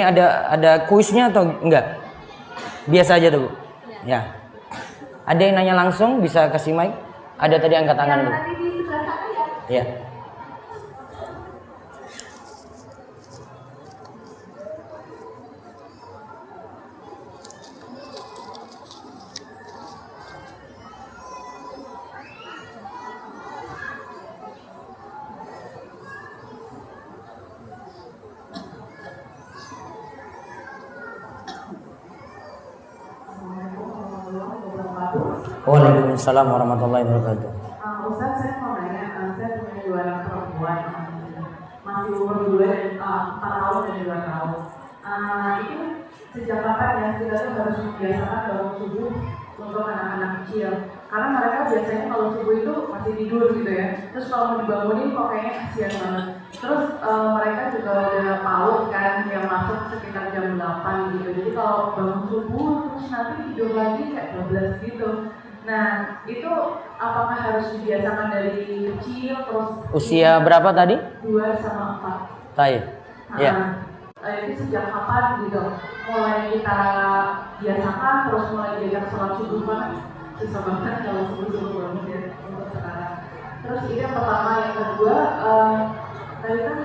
ada kuisnya atau enggak? Biasa aja tuh, Bu. Ya. Ada yang nanya langsung, bisa kasih mic? Ada tadi angkat tangan dulu.
Tadi di sebelah sana ya.
Ya.
Assalamualaikum warahmatullahi wabarakatuh.
Waalaikumsalam warahmatullahi wabarakatuh.
Ustaz, saya mau nanya, saya punya 2 anak perempuan, masih umur 2 dan 4 tahun dan 2 tahun. Itu sejak kapan ya kita tuh harus membiasakan bangun subuh untuk anak-anak kecil? Karena mereka biasanya kalau subuh itu masih tidur gitu ya. Terus kalau mau dibangunin kok kayaknya kasihan banget. Terus mereka juga ada PAUD kan yang masuk sekitar jam 8 gitu. Jadi kalau bangun subuh terus nanti tidur lagi kayak 12 gitu. Nah, itu apakah harus dibiasakan dari kecil terus
Usia berapa tadi?
2 sama 4?
Baik. Ya.
Itu sejak kapan gitu? Mulai kita biasakan terus mulai diajak sholat subuh kan? Susah banget kalau subuh-subuh banget ya untuk sekarang. Terus ini yang pertama, yang kedua, tadi kan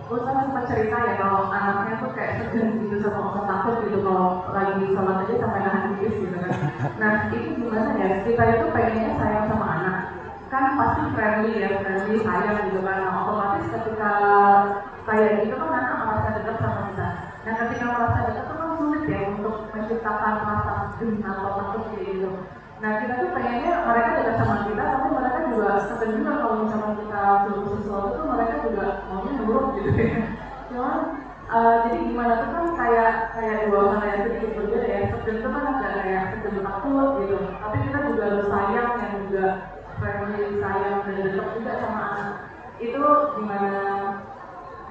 Ustaz sempat cerita ya kalau anaknya tuh kayak segan gitu sama Ustaz, takut gitu kalau lagi sholat aja sampai nahan nangis gitu kan. Nah itu gimana ya, kita itu pengennya sayang sama anak kan pasti friendly ya, friendly sayang gitu kan. Nah, otomatis ketika kayak gitu kan anak merasa dekat sama kita. Nah ketika merasa dekat itu kan sulit ya untuk menciptakan rasa segan atau takut kayak gitu. Nah kita tuh pengennya mereka dekat sama kita, tapi mereka juga segan juga kalau misalnya kita suruh sesuatu tuh mereka juga maunya nurut gitu ya. Cuman jadi gimana tuh kan kayak dua hal yang sedikit berbeda ya. Segan itu kan agak kayak segan takut gitu, tapi kita juga harus sayang yang juga family sayang dan dekat juga sama anak. Itu gimana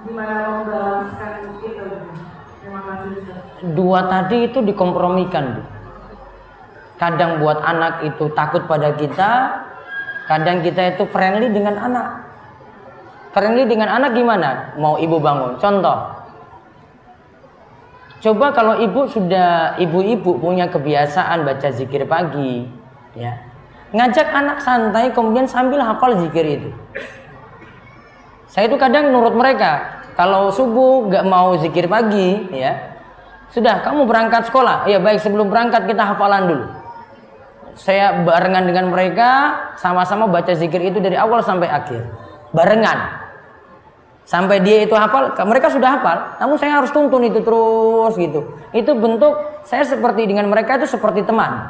membalaskan itu? Terima kasih.
Dua tadi itu dikompromikan, Bu. Kadang buat anak itu takut pada kita, kadang kita itu friendly dengan anak. Friendly dengan anak gimana? Mau ibu bangun. Contoh. Coba kalau ibu-ibu punya kebiasaan baca zikir pagi, ya. Ngajak anak santai kemudian sambil hafal zikir itu. Saya itu kadang nurut mereka. Kalau subuh gak mau zikir pagi, ya. Sudah, kamu berangkat sekolah. Ya baik, sebelum berangkat kita hafalan dulu. Saya barengan dengan mereka sama-sama baca zikir itu dari awal sampai akhir. Barengan. Sampai dia itu hafal, mereka sudah hafal. Namun saya harus tuntun itu terus gitu. Itu bentuk saya seperti dengan mereka itu seperti teman.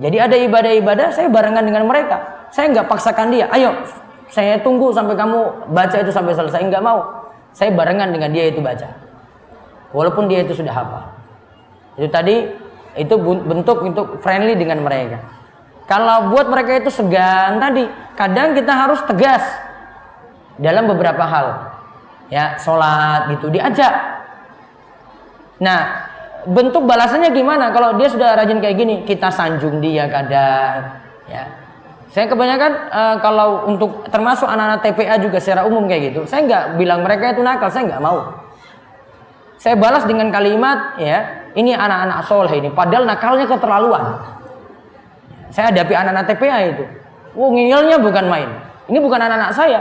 Jadi ada ibadah-ibadah saya barengan dengan mereka. Saya nggak paksakan dia. Ayo, saya tunggu sampai kamu baca itu sampai selesai. Nggak mau. Saya barengan dengan dia itu baca. Walaupun dia itu sudah hafal. Itu tadi. Itu bentuk untuk friendly dengan mereka. Kalau buat mereka itu segan tadi, kadang kita harus tegas dalam beberapa hal. Ya, sholat gitu diajak. Nah, bentuk balasannya gimana? Kalau dia sudah rajin kayak gini, kita sanjung dia kadang. Ya, saya kebanyakan kalau untuk termasuk anak-anak TPA juga secara umum kayak gitu. Saya nggak bilang mereka itu nakal, saya nggak mau. Saya balas dengan kalimat, ya, ini anak-anak soleh ini, padahal nakalnya keterlaluan. Saya hadapi anak-anak TPA itu, ngeyelnya bukan main. Ini bukan anak-anak saya.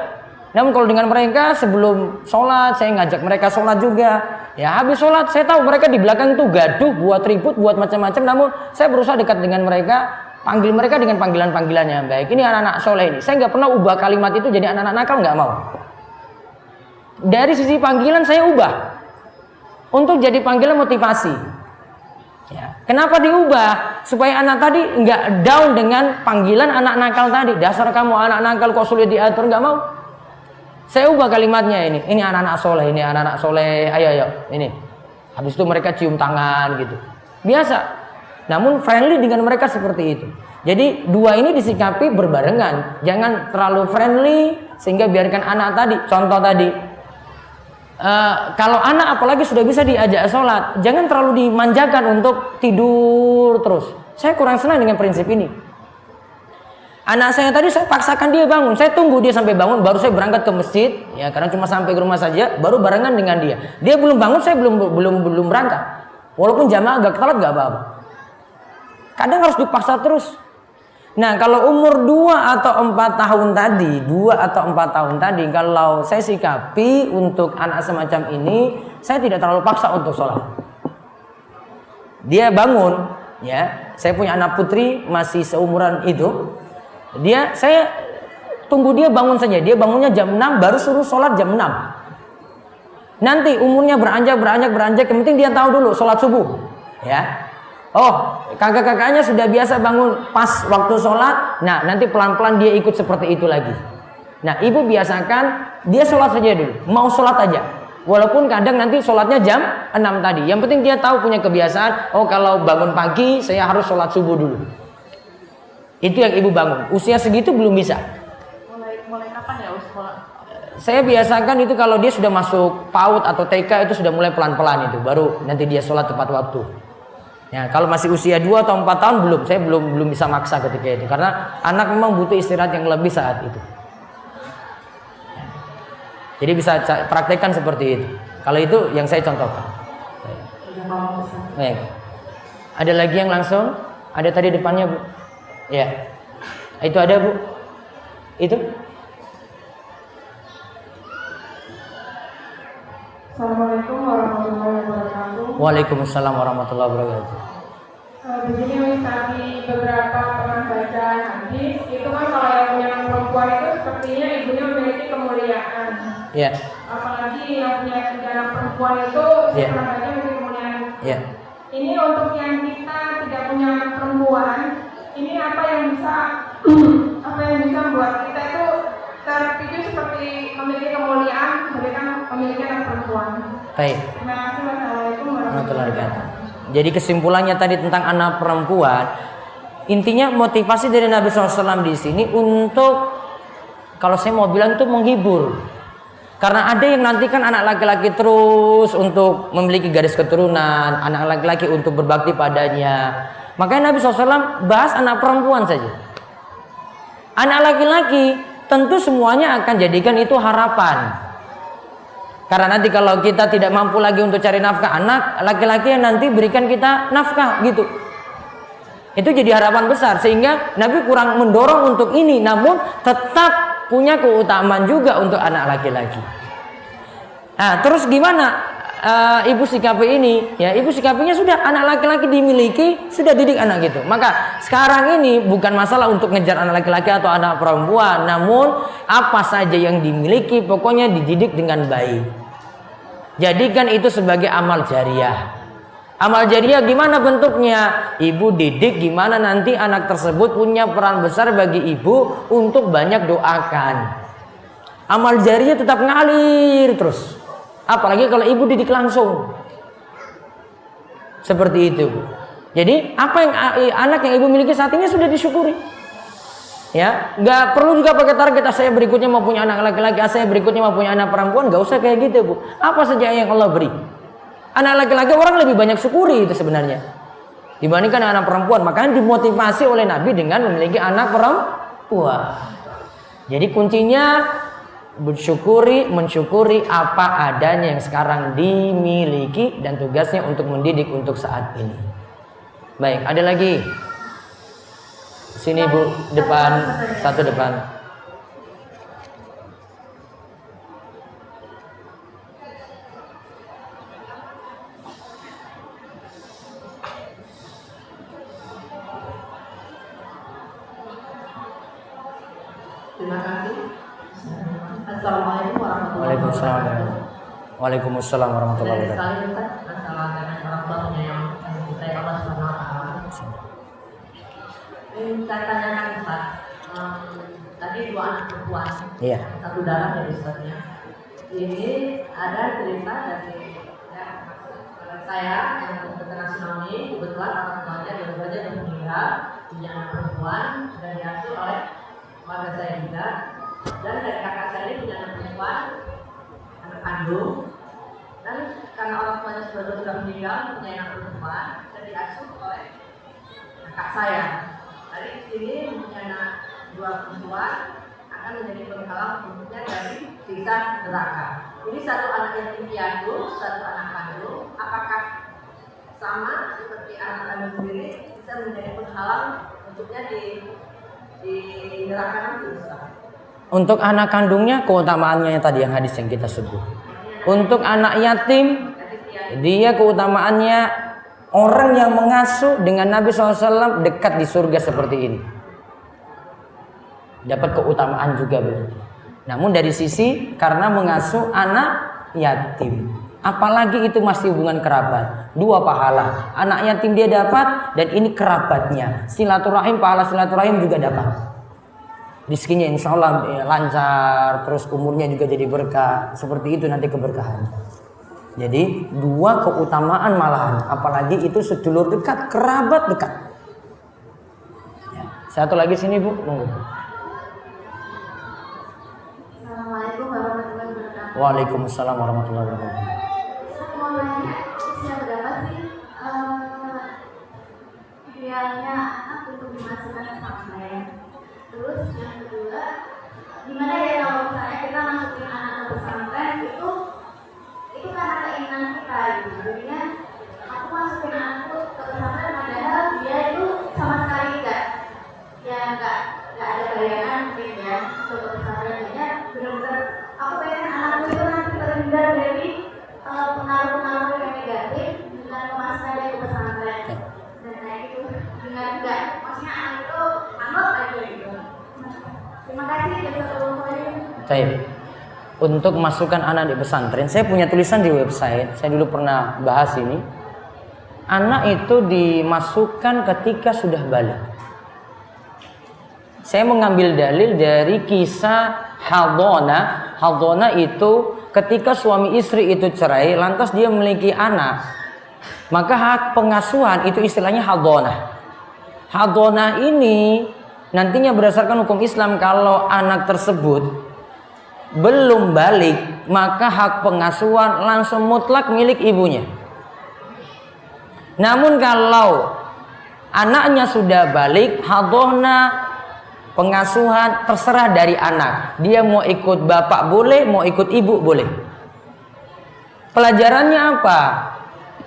Namun kalau dengan mereka sebelum sholat, saya ngajak mereka sholat juga. Ya habis sholat, saya tahu mereka di belakang itu gaduh, buat ribut, buat macam-macam. Namun saya berusaha dekat dengan mereka, panggil mereka dengan panggilan-panggilan yang baik. Ini anak-anak soleh ini. Saya nggak pernah ubah kalimat itu jadi anak-anak nakal, nggak mau. Dari sisi panggilan saya ubah. Untuk jadi panggilan motivasi. Ya. Kenapa diubah? Supaya anak tadi nggak down dengan panggilan anak nakal tadi. Dasar kamu anak nakal kok sulit diatur, nggak mau. Saya ubah kalimatnya ini. Ini anak-anak soleh, ini anak-anak soleh. Ayo, ini. Habis itu mereka cium tangan gitu. Biasa. Namun friendly dengan mereka seperti itu. Jadi dua ini disikapi berbarengan. Jangan terlalu friendly sehingga biarkan anak tadi. Contoh tadi. Kalau anak apalagi sudah bisa diajak sholat, jangan terlalu dimanjakan untuk tidur terus. Saya kurang senang dengan prinsip ini. Anak saya tadi saya paksakan dia bangun, saya tunggu dia sampai bangun, baru saya berangkat ke masjid, ya karena cuma sampai ke rumah saja, baru barengan dengan dia. Dia belum bangun, saya belum berangkat. Walaupun jamaah agak telat nggak apa-apa. Kadang harus dipaksa terus. Nah kalau umur 2 atau 4 tahun tadi, 2 atau 4 tahun tadi, kalau saya sikapi untuk anak semacam ini, saya tidak terlalu paksa untuk sholat. Dia bangun, ya, saya punya anak putri masih seumuran itu, saya tunggu dia bangun saja, dia bangunnya jam 6, baru suruh sholat jam 6. Nanti umurnya beranjak, yang penting dia tahu dulu sholat subuh, ya. Oh, kakak-kakaknya sudah biasa bangun pas waktu sholat. Nah, nanti pelan-pelan dia ikut seperti itu lagi. Nah, ibu biasakan dia sholat saja dulu. Mau sholat aja. Walaupun kadang nanti sholatnya jam 6 tadi. Yang penting dia tahu punya kebiasaan. Oh, kalau bangun pagi saya harus sholat subuh dulu. Itu yang ibu bangun. Usia segitu belum bisa.
Mulai kapan ya sekolah?
Saya biasakan itu kalau dia sudah masuk PAUD atau TK itu sudah mulai pelan-pelan itu. Baru nanti dia sholat tepat waktu. Ya, kalau masih usia 2 atau 4 tahun belum. Saya belum bisa maksa ketika itu. Karena anak memang butuh istirahat yang lebih saat itu. Jadi bisa praktekkan seperti itu. Kalau itu yang saya contohkan. Baik. Ada lagi yang langsung? Ada tadi depannya, Bu? Ya. Itu ada, Bu? Itu?
Assalamualaikum warahmatullahi wabarakatuh.
Waalaikumsalam warahmatullahi wabarakatuh.
Begini Miss, kami beberapa pernah baca hadis, itu kan kalau yang punya anak perempuan itu sepertinya ibunya memiliki kemuliaan.
Ya.
Apalagi yang punya anak perempuan itu
Ya.
pernah baca memiliki kemuliaan.
Ya.
Ini untuk yang kita tidak punya anak perempuan, ini apa yang bisa membuat kita itu terpicu seperti memiliki kemuliaan, memberikan memiliki anak perempuan.
Baik.
Terima kasih. Wassalamualaikum warahmatullahi wabarakatuh.
Jadi kesimpulannya tadi tentang anak perempuan, intinya motivasi dari Nabi SAW di sini untuk, kalau saya mau bilang itu menghibur. Karena ada yang nanti kan anak laki-laki terus untuk memiliki garis keturunan, anak laki-laki untuk berbakti padanya. Makanya Nabi SAW bahas anak perempuan saja. Anak laki-laki tentu semuanya akan jadikan itu harapan. Karena nanti kalau kita tidak mampu lagi untuk cari nafkah anak, laki-laki yang nanti berikan kita nafkah gitu. Itu jadi harapan besar, sehingga Nabi kurang mendorong untuk ini, namun tetap punya keutamaan juga untuk anak laki-laki. Nah, terus gimana ibu sikapi ini? Ya, ibu sikapinya sudah anak laki-laki dimiliki, sudah didik anak gitu. Maka sekarang ini bukan masalah untuk ngejar anak laki-laki atau anak perempuan, namun apa saja yang dimiliki pokoknya dididik dengan baik. Jadikan itu sebagai amal jariah. Amal jariah gimana bentuknya? Ibu didik gimana nanti anak tersebut punya peran besar bagi ibu untuk banyak doakan. Amal jariah tetap ngalir terus. Apalagi kalau ibu didik langsung. Seperti itu. Jadi apa yang anak yang ibu miliki saat ini sudah disyukuri. Ya, nggak perlu juga pakai target saya berikutnya mau punya anak laki-laki, saya berikutnya mau punya anak perempuan, nggak usah kayak gitu, Bu. Apa saja yang Allah beri. Anak laki-laki orang lebih banyak syukuri itu sebenarnya dibandingkan anak perempuan. Makanya dimotivasi oleh Nabi dengan memiliki anak perempuan. Jadi kuncinya mensyukuri apa adanya yang sekarang dimiliki dan tugasnya untuk mendidik untuk saat ini. Baik, ada lagi. Sini Bu, satu depan.
Terima kasih. Assalamualaikum warahmatullahi wabarakatuh.
Waalaikumsalam warahmatullahi
Sekali
wabarakatuh.
Ustaz, masalah dengan orang tuanya yang mencintai Allah Subhanahu wa taala. Ingin saya tanyakan Ustaz, tadi 2 anak perempuan,
Iya.
satu darah dari Ustaznya. Ini ada cerita dari saya yang terkena tsunami, kebetulan orang tuanya dua-duanya yang meninggal, punya anak perempuan dan diasuh oleh keluarga saya juga. Dan dari kakak saya ini punya anak perempuan, anak kandung. Dan karena orang tuanya sudah meninggal, punya anak perempuan dan diasuh oleh kakak saya. Dari sini mempunyai anak 2 perempuan akan menjadi penghalang untuknya dari siksa neraka. Ini satu anak yatim piatu, satu anak kandung. Apakah sama seperti anak kandung sendiri bisa menjadi penghalang untuknya di neraka nanti?
Untuk anak kandungnya keutamaannya yang tadi yang hadis yang kita sebut. Untuk anak yatim, dia keutamaannya orang yang mengasuh dengan Nabi SAW dekat di surga seperti ini. Dapat keutamaan juga berarti. Namun dari sisi karena mengasuh anak yatim. Apalagi itu masih hubungan kerabat, 2 pahala. Anak yatim dia dapat, dan ini kerabatnya. Silaturahim, pahala silaturahim juga dapat. Rizkinya insya Allah lancar, terus umurnya juga jadi berkah. Seperti itu nanti keberkahan. Jadi 2 keutamaan malahan, apalagi itu sedulur dekat, kerabat dekat. Ya. Satu lagi sini Bu, monggo.
Assalamualaikum warahmatullahi wabarakatuh.
Waalaikumsalam warahmatullahi wabarakatuh.
Saya mau nanya, usia berapa sih idealnya anak untuk dimasukkan ke pesantren? Terus yang kedua, gimana ya kalau misalnya kita masukin anak ke pesantren itu karena keinginan kita gitu. Jadinya aku masukin anakku ke pesantren padahal dia itu sama sekali nggak ada bayangan mungkin ya untuk ke pesantren. Jadinya benar-benar aku pengen anakku itu nanti terhindar dari pengaruh-pengaruh yang negatif dengan memasukkan dia ke pesantren. Dan kayak gitu dengan enggak, maksudnya anak itu anut aja gitu. Terima kasih jazakallahu khairan.
Baik. Untuk masukkan anak di pesantren, saya punya tulisan di website. Saya dulu pernah bahas ini. Anak itu dimasukkan ketika sudah balik. Saya mengambil dalil dari kisah Hadona. Hadona itu ketika suami istri itu cerai, lantas dia memiliki anak, maka hak pengasuhan itu istilahnya Hadona. Hadona ini nantinya berdasarkan hukum Islam, kalau anak tersebut belum balik, maka hak pengasuhan langsung mutlak milik ibunya. Namun kalau anaknya sudah balik, hadona, pengasuhan terserah dari anak. Dia mau ikut bapak boleh, mau ikut ibu boleh. Pelajarannya apa?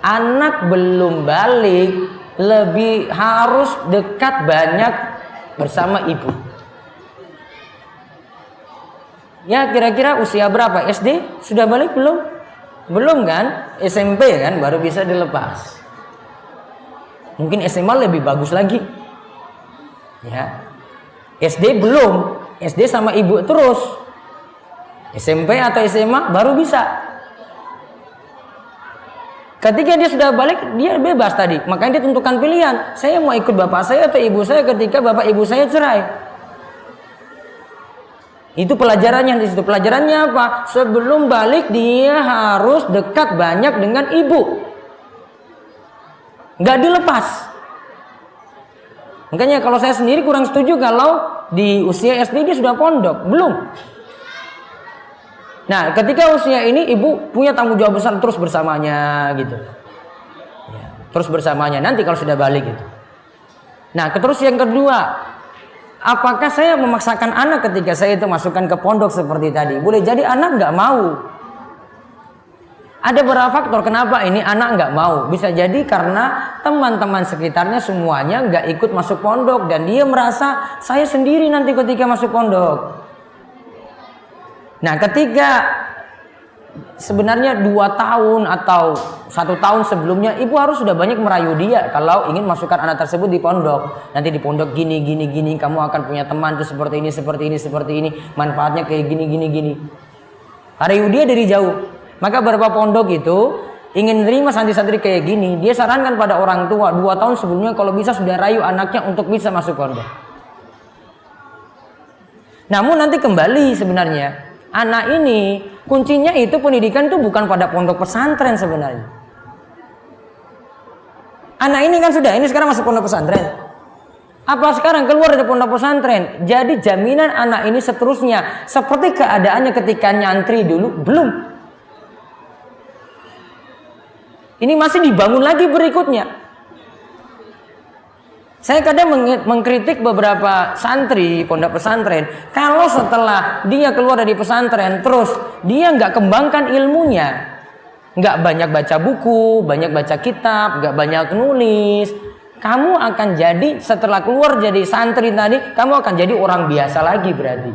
Anak belum balik lebih harus dekat banyak bersama ibu. Ya kira-kira usia berapa? SD? Sudah balik belum? Belum kan? SMP kan baru bisa dilepas. Mungkin SMA lebih bagus lagi. Ya. SD belum. SD sama ibu terus. SMP atau SMA baru bisa. Ketika dia sudah balik, dia bebas tadi. Makanya dia tentukan pilihan. Saya mau ikut bapak saya atau ibu saya ketika bapak ibu saya cerai. Itu pelajarannya di situ. Pelajarannya apa? Sebelum balik dia harus dekat banyak dengan ibu. Nggak dilepas. Makanya kalau saya sendiri kurang setuju kalau di usia SD dia sudah pondok. Belum. Nah, ketika usia ini ibu punya tanggung jawab besar terus bersamanya gitu. Ya, terus bersamanya nanti kalau sudah balik gitu. Nah, terus yang kedua, apakah saya memaksakan anak ketika saya itu masukkan ke pondok seperti tadi? Boleh jadi anak nggak mau. Ada beberapa faktor kenapa ini anak nggak mau. Bisa jadi karena teman-teman sekitarnya semuanya nggak ikut masuk pondok dan dia merasa saya sendiri nanti ketika masuk pondok. Nah, ketika sebenarnya 2 tahun atau 1 tahun sebelumnya ibu harus sudah banyak merayu dia kalau ingin masukkan anak tersebut di pondok. Nanti di pondok gini, kamu akan punya teman tuh seperti ini, manfaatnya kayak gini. Rayu dia dari jauh. Maka beberapa pondok itu ingin menerima santri-santri kayak gini, dia sarankan pada orang tua 2 tahun sebelumnya kalau bisa sudah rayu anaknya untuk bisa masuk pondok. Namun nanti kembali sebenarnya anak ini kuncinya itu pendidikan itu bukan pada pondok pesantren sebenarnya. Anak ini kan sudah, ini sekarang masuk pondok pesantren. Apa sekarang keluar dari pondok pesantren? Jadi jaminan anak ini seterusnya seperti keadaannya ketika nyantri dulu? Belum. Ini masih dibangun lagi berikutnya. Saya kadang mengkritik beberapa santri pondok pesantren. Kalau setelah dia keluar dari pesantren terus dia nggak kembangkan ilmunya, nggak banyak baca buku, banyak baca kitab, nggak banyak nulis, kamu akan jadi setelah keluar jadi santri tadi, kamu akan jadi orang biasa lagi berarti.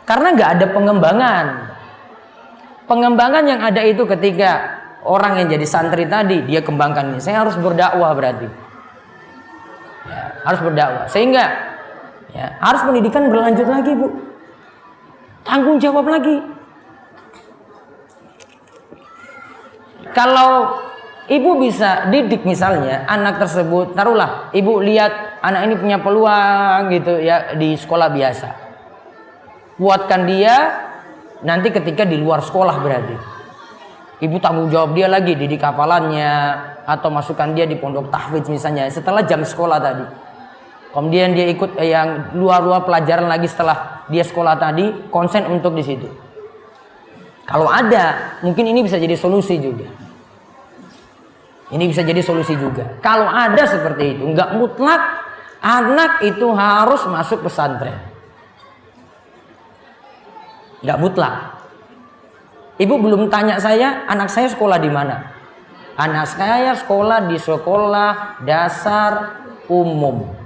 Karena nggak ada pengembangan. Pengembangan yang ada itu ketika orang yang jadi santri tadi dia kembangkan ini. Saya harus berdakwah berarti. Ya, harus berdakwah. Sehingga ya, harus pendidikan berlanjut lagi, Bu. Tanggung jawab lagi. Kalau ibu bisa didik misalnya anak tersebut, taruhlah ibu lihat anak ini punya peluang gitu ya di sekolah biasa. Kuatkan dia nanti ketika di luar sekolah berarti. Ibu tanggung jawab dia lagi, didik hafalannya atau masukkan dia di pondok tahfidz misalnya setelah jam sekolah tadi. Kemudian dia ikut yang luar-luar pelajaran lagi setelah dia sekolah tadi, konsen untuk di situ. Kalau ada, mungkin ini bisa jadi solusi juga. Ini bisa jadi solusi juga. Kalau ada seperti itu, nggak mutlak anak itu harus masuk pesantren. Nggak mutlak. Ibu belum tanya saya, anak saya sekolah di mana? Anak saya sekolah di sekolah dasar umum.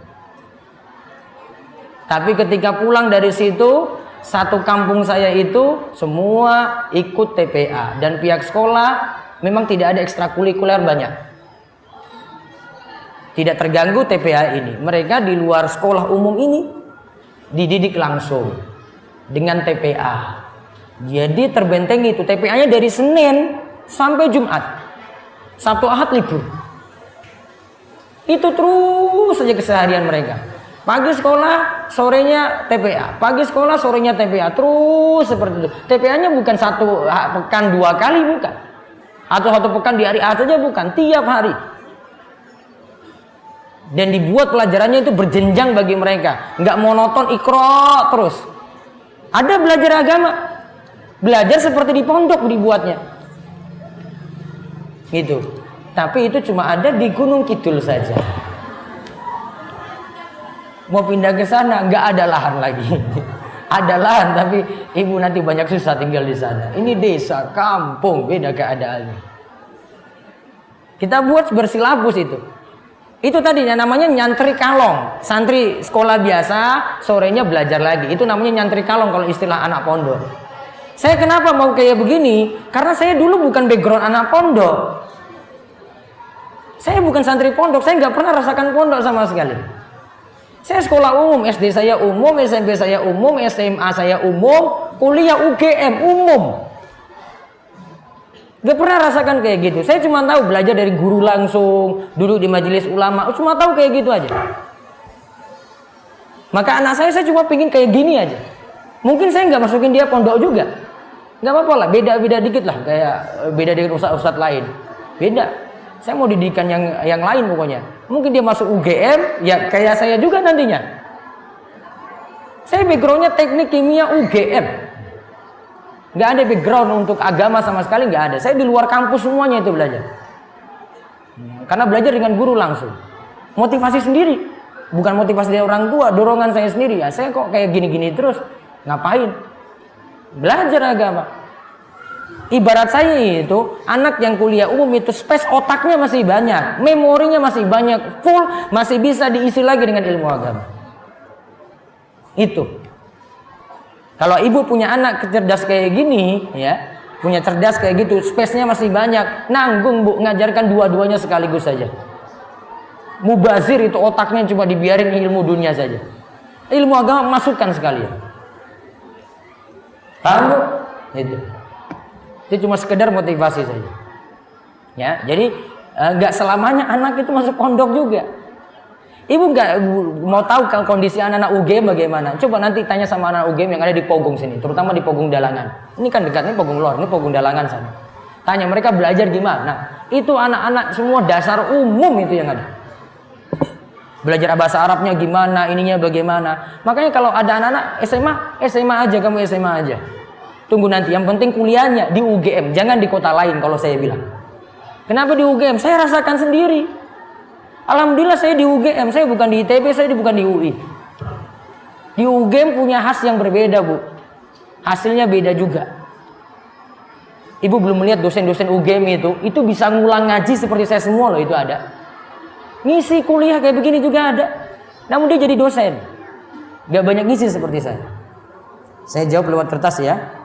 Tapi ketika pulang dari situ, satu kampung saya itu semua ikut TPA. Dan pihak sekolah memang tidak ada ekstrakurikuler banyak. Tidak terganggu TPA ini. Mereka di luar sekolah umum ini dididik langsung dengan TPA. Jadi terbentengi itu TPA-nya dari Senin sampai Jumat. Sabtu Ahad libur. Itu terus saja keseharian mereka. Pagi sekolah, sorenya TPA. Pagi sekolah, sorenya TPA. Terus seperti itu. TPA-nya bukan satu pekan 2 kali, bukan. Atau satu pekan di hari A saja, bukan. Tiap hari. Dan dibuat pelajarannya itu berjenjang bagi mereka. Nggak monoton ikro terus. Ada belajar agama. Belajar seperti di pondok dibuatnya. Gitu. Tapi itu cuma ada di Gunung Kidul saja. Mau pindah ke sana nggak ada lahan lagi. Ada lahan tapi ibu nanti banyak susah tinggal di sana. Ini desa, kampung, beda keadaannya. Kita buat bersilabus itu. Itu tadinya namanya nyantri kalong. Santri sekolah biasa, sorenya belajar lagi. Itu namanya nyantri kalong kalau istilah anak pondok. Saya kenapa mau kayak begini? Karena saya dulu bukan background anak pondok. Saya bukan santri pondok, saya nggak pernah rasakan pondok sama sekali. Saya sekolah umum, SD saya umum, SMP saya umum, SMA saya umum, kuliah UGM umum. Gak pernah rasakan kayak gitu. Saya cuma tahu belajar dari guru langsung, duduk di majelis ulama, cuma tahu kayak gitu aja. Maka anak saya cuma pingin kayak gini aja. Mungkin saya nggak masukin dia pondok juga, nggak apa-apa lah, beda-beda dikit lah, kayak beda dengan ustadz lain. Beda. Saya mau didikan yang lain pokoknya. Mungkin dia masuk UGM, ya kayak saya juga nantinya. Saya backgroundnya teknik kimia UGM. Nggak ada background untuk agama sama sekali, nggak ada. Saya di luar kampus semuanya itu belajar. Karena belajar dengan guru langsung. Motivasi sendiri. Bukan motivasi dari orang tua, dorongan saya sendiri. Ya saya kok kayak gini-gini terus. Ngapain? Belajar agama. Ibarat saya itu, anak yang kuliah umum itu space otaknya masih banyak. Memorinya masih banyak. Full, masih bisa diisi lagi dengan ilmu agama. Itu. Kalau ibu punya anak cerdas kayak gini, ya, punya cerdas kayak gitu, space-nya masih banyak, nanggung bu, ngajarkan dua-duanya sekaligus saja. Mubazir itu otaknya cuma dibiarin ilmu dunia saja. Ilmu agama masukkan sekalian. Paham bu? Itu cuma sekedar motivasi saja. Ya, jadi nggak selamanya anak itu masuk pondok juga. Ibu nggak mau tahu kondisi anak-anak UGM bagaimana? Coba nanti tanya sama anak UGM yang ada di Pogung sini, terutama di Pogung Dalangan. Ini kan dekatnya Pogung Lor, ini Pogung Dalangan sana. Tanya mereka belajar gimana? Itu anak-anak semua dasar umum itu yang ada. Belajar bahasa Arabnya gimana, ininya bagaimana. Makanya kalau ada anak-anak SMA aja, kamu SMA aja. Tunggu nanti, yang penting kuliahnya di UGM, jangan di kota lain kalau saya bilang. Kenapa di UGM? Saya rasakan sendiri. Alhamdulillah saya di UGM, saya bukan di ITB, saya bukan di UI. Di UGM punya khas yang berbeda bu. Hasilnya beda juga. Ibu belum melihat dosen-dosen UGM itu bisa ngulang ngaji seperti saya semua loh, itu ada. Ngisi kuliah kayak begini juga ada. Namun dia jadi dosen. Gak banyak ngisi seperti saya. Saya jawab lewat kertas ya.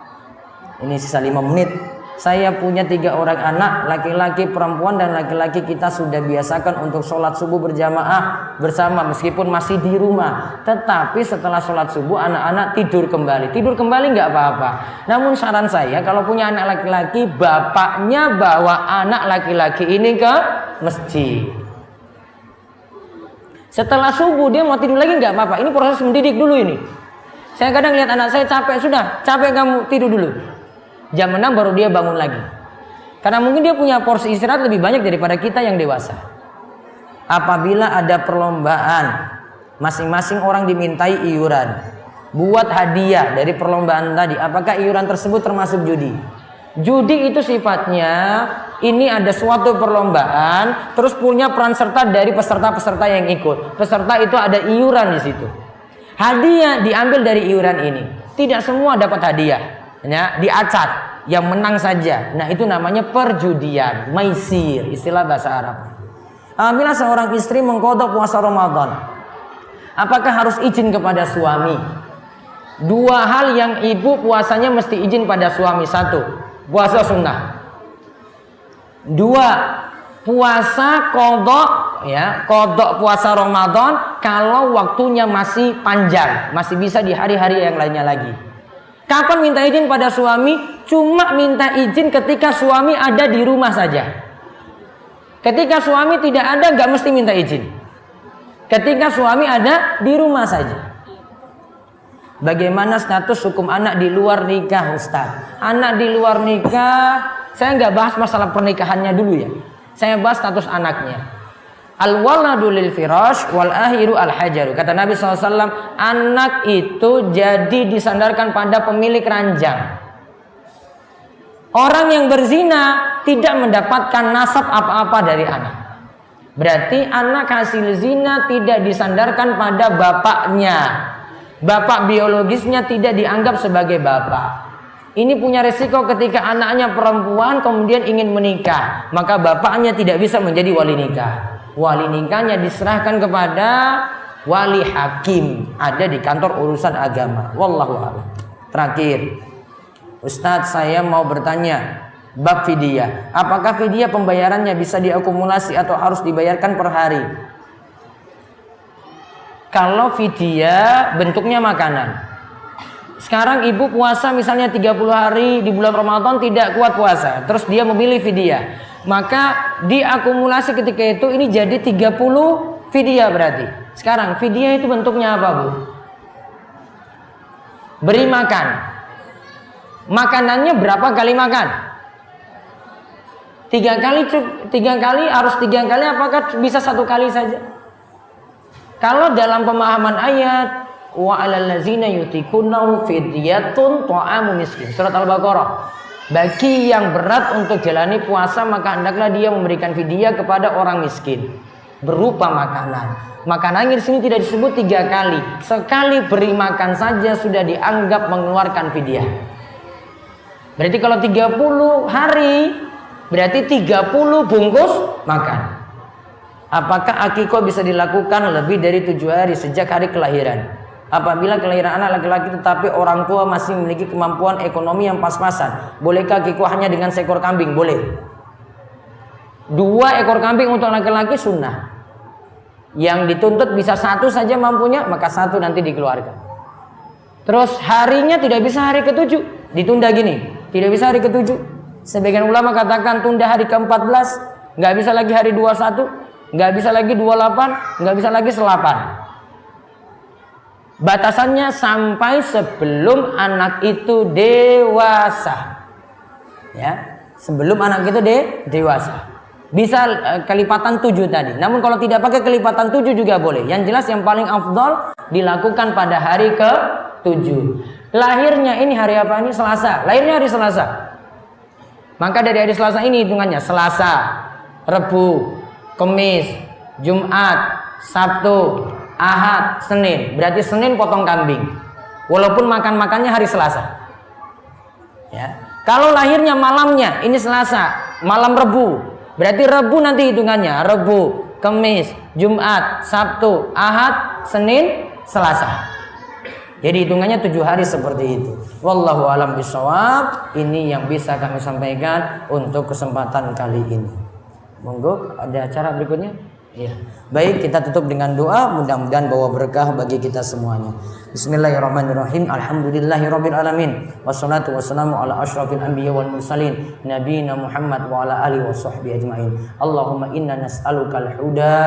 Ini sisa 5 menit. Saya punya 3 orang anak, laki-laki, perempuan, dan laki-laki kita sudah biasakan untuk sholat subuh berjamaah bersama meskipun masih di rumah. Tetapi setelah sholat subuh anak-anak tidur kembali. Tidur kembali nggak apa-apa. Namun saran saya kalau punya anak laki-laki, bapaknya bawa anak laki-laki ini ke masjid. Setelah subuh dia mau tidur lagi nggak apa-apa. Ini proses mendidik dulu ini. Saya kadang lihat anak saya capek, sudah capek kamu tidur dulu. Jam 6 baru dia bangun lagi. Karena mungkin dia punya porsi istirahat lebih banyak daripada kita yang dewasa. Apabila ada perlombaan, masing-masing orang dimintai iuran. Buat hadiah dari perlombaan tadi. Apakah iuran tersebut termasuk judi? Judi itu sifatnya ini ada suatu perlombaan, terus punya peran serta dari peserta-peserta yang ikut. Peserta itu ada iuran di situ. Hadiah diambil dari iuran ini. Tidak semua dapat hadiah. Ya, diacak, yang menang saja. Nah, itu namanya perjudian, maisir, istilah bahasa Arab. Apabila seorang istri mengqadha puasa Ramadan, apakah harus izin kepada suami? 2 hal yang ibu puasanya mesti izin pada suami. 1, puasa sunnah. 2, puasa qadha, ya, qadha puasa Ramadan kalau waktunya masih panjang, masih bisa di hari-hari yang lainnya lagi. Kapan minta izin pada suami? Cuma minta izin ketika suami ada di rumah saja. Ketika suami tidak ada, nggak mesti minta izin. Ketika suami ada di rumah saja. Bagaimana status hukum anak di luar nikah, Ustaz? Anak di luar nikah, saya nggak bahas masalah pernikahannya dulu ya. Saya bahas status anaknya. Al-waladu lil firash wal ahiru al hajaru. Kata Nabi SAW, anak itu jadi disandarkan pada pemilik ranjang. Orang yang berzina tidak mendapatkan nasab apa-apa dari anak. Berarti anak hasil zina tidak disandarkan pada bapaknya. Bapak biologisnya tidak dianggap sebagai bapak. Ini punya resiko ketika anaknya perempuan kemudian ingin menikah. Maka bapaknya tidak bisa menjadi wali nikah. Wali nikahnya diserahkan kepada wali hakim, ada di kantor urusan agama. Wallahu a'lam. Terakhir, Ustadz, saya mau bertanya bab fidyah. Apakah fidyah pembayarannya bisa diakumulasi atau harus dibayarkan per hari? Kalau fidyah bentuknya makanan. Sekarang ibu puasa misalnya 30 hari di bulan Ramadan tidak kuat puasa, terus dia memilih fidyah. Maka diakumulasi ketika itu ini jadi 30 fidyah berarti. Sekarang fidyah itu bentuknya apa, Bu? Beri makan. Makanannya berapa kali makan? 3 kali harus 3 kali, apakah bisa 1 kali saja? Kalau dalam pemahaman ayat wa 'alal ladzina yutiqunahu fidyatun ta'amu miskin, surat Al-Baqarah. Bagi yang berat untuk jalani puasa maka hendaklah dia memberikan fidyah kepada orang miskin berupa makanan. Makanannya di sini tidak disebut 3 kali. Sekali beri makan saja sudah dianggap mengeluarkan fidyah. Berarti kalau 30 hari berarti 30 bungkus makan. Apakah akikah bisa dilakukan lebih dari 7 hari sejak hari kelahiran? Apabila kelahiran anak laki-laki tetapi orang tua masih memiliki kemampuan ekonomi yang pas-pasan, bolehkah akikah hanya dengan seekor kambing? Boleh. 2 ekor kambing untuk laki-laki sunnah. Yang dituntut bisa 1 saja mampunya, maka 1 nanti dikeluarkan. Terus harinya tidak bisa hari ke-7, ditunda gini, tidak bisa hari ke-7. Sebagian ulama katakan tunda hari ke-14, nggak bisa lagi hari 21, nggak bisa lagi 28, nggak bisa lagi 8. Batasannya sampai sebelum anak itu dewasa. Ya, sebelum anak itu dewasa. Bisa kelipatan 7 tadi. Namun kalau tidak pakai kelipatan 7 juga boleh. Yang jelas yang paling afdol dilakukan pada hari ke-7. Lahirnya ini hari apa ini? Selasa. Lahirnya hari Selasa. Maka dari hari Selasa ini hitungannya Selasa, Rebu, Kamis, Jumat, Sabtu, Ahad, Senin. Berarti Senin potong kambing. Walaupun makan-makannya hari Selasa. Ya. Kalau lahirnya malamnya, ini Selasa, malam Rebu. Berarti Rebu nanti hitungannya Rebu, Kamis, Jumat, Sabtu, Ahad, Senin, Selasa. Jadi hitungannya 7 hari seperti itu. Wallahu alam bisawab. Ini yang bisa kami sampaikan untuk kesempatan kali ini. Monggo, ada acara berikutnya? Iya. Baik, kita tutup dengan doa, mudah-mudahan bawa berkah bagi kita semuanya. Bismillahirrahmanirrahim. Alhamdulillahirabbil alamin. Wassalatu wassalamu ala asyrafil anbiya wal mursalin nabiyina Muhammad wa ala alihi washabbihi ajmain. Allahumma inna nas'alukal huda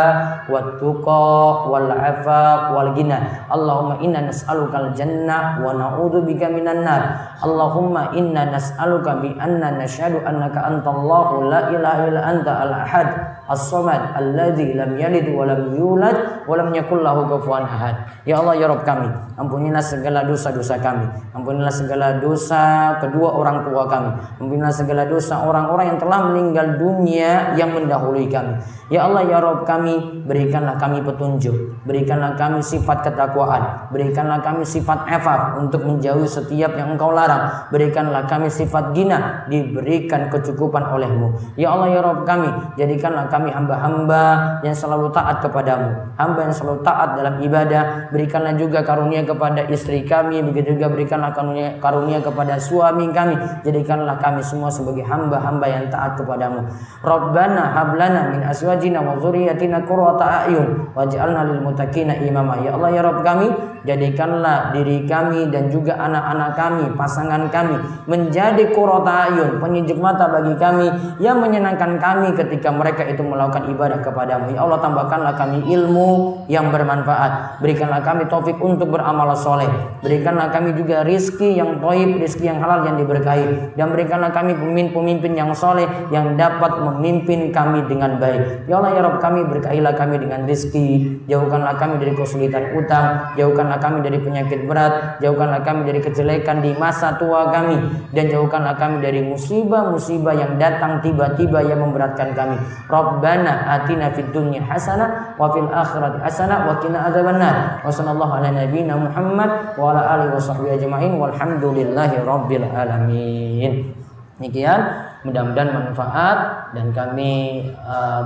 wat tuqa wal afaf wal ghina. Allahumma inna nas'alukal jannah wa na'udzubika minan nar. Allahumma inna nas'aluka bi anna nashhadu annaka antallahu la ilaha illa anta al ahad as-samad alladzi lam yalid wa lam yulad wa lam yakul lahu kufuwan ahad. Ya Allah ya Rabb kami, ampunilah segala dosa-dosa kami, ampunilah segala dosa kedua orang tua kami, ampunilah segala dosa orang-orang yang telah meninggal dunia yang mendahului kami. Ya Allah ya Rabb kami, berikanlah kami petunjuk, berikanlah kami sifat ketakwaan, berikanlah kami sifat afaf untuk menjauhi setiap yang Engkau larang, berikanlah kami sifat ghina, diberikan kecukupan oleh-Mu. Ya Allah ya Rabb kami, jadikanlah kami hamba-hamba yang selalu taat kepadamu, hamba yang selalu taat dalam ibadah. Berikanlah juga karunia kepada istri kami, begitu juga berikanlah karunia kepada suami kami. Jadikanlah kami semua sebagai hamba-hamba yang taat kepadamu. Rabbana hablana min azwajina wa dzurriyyatina qurrata a'yun waj'alna lil muttaqina imama. Ya Allah ya Rabb kami, jadikanlah diri kami dan juga anak-anak kami, pasangan kami menjadi qurrata a'yun, penyejuk mata bagi kami, yang menyenangkan kami ketika mereka itu melakukan ibadah kepadamu. Ya Allah, tambahkanlah kami ilmu yang bermanfaat, berikanlah kami taufik untuk beramal soleh, berikanlah kami juga rizki yang thayyib, rizki yang halal yang diberkahi, dan berikanlah kami pemimpin yang soleh yang dapat memimpin kami dengan baik. Ya Allah ya Rabb kami, berkahilah kami dengan rizki, jauhkanlah kami dari kesulitan utang, jauhkanlah kami dari penyakit berat, jauhkanlah kami dari kejelekan di masa tua kami, dan jauhkanlah kami dari musibah-musibah yang datang tiba-tiba yang memberatkan kami. Rabbana atina fid dunya hasanah wa fil akhirati hasanah wa qina adzabannar. Wa sallallahu ala nabiyyina Muhammad wa ala alihi washabbihi ajmain walhamdulillahi rabbil alamin. Demikian, mudah-mudahan manfaat, dan kami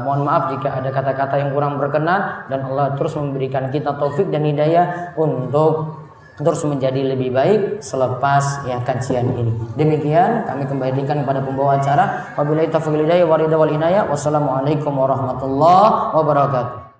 mohon maaf jika ada kata-kata yang kurang berkenan, dan Allah terus memberikan kita taufik dan hidayah untuk terus menjadi lebih baik selepas ya kajian ini. Demikian kami kembalikan kepada pembawa acara. Wabillahi taufiq wal hidayah wal inayah. Wassalamualaikum warahmatullahi wabarakatuh.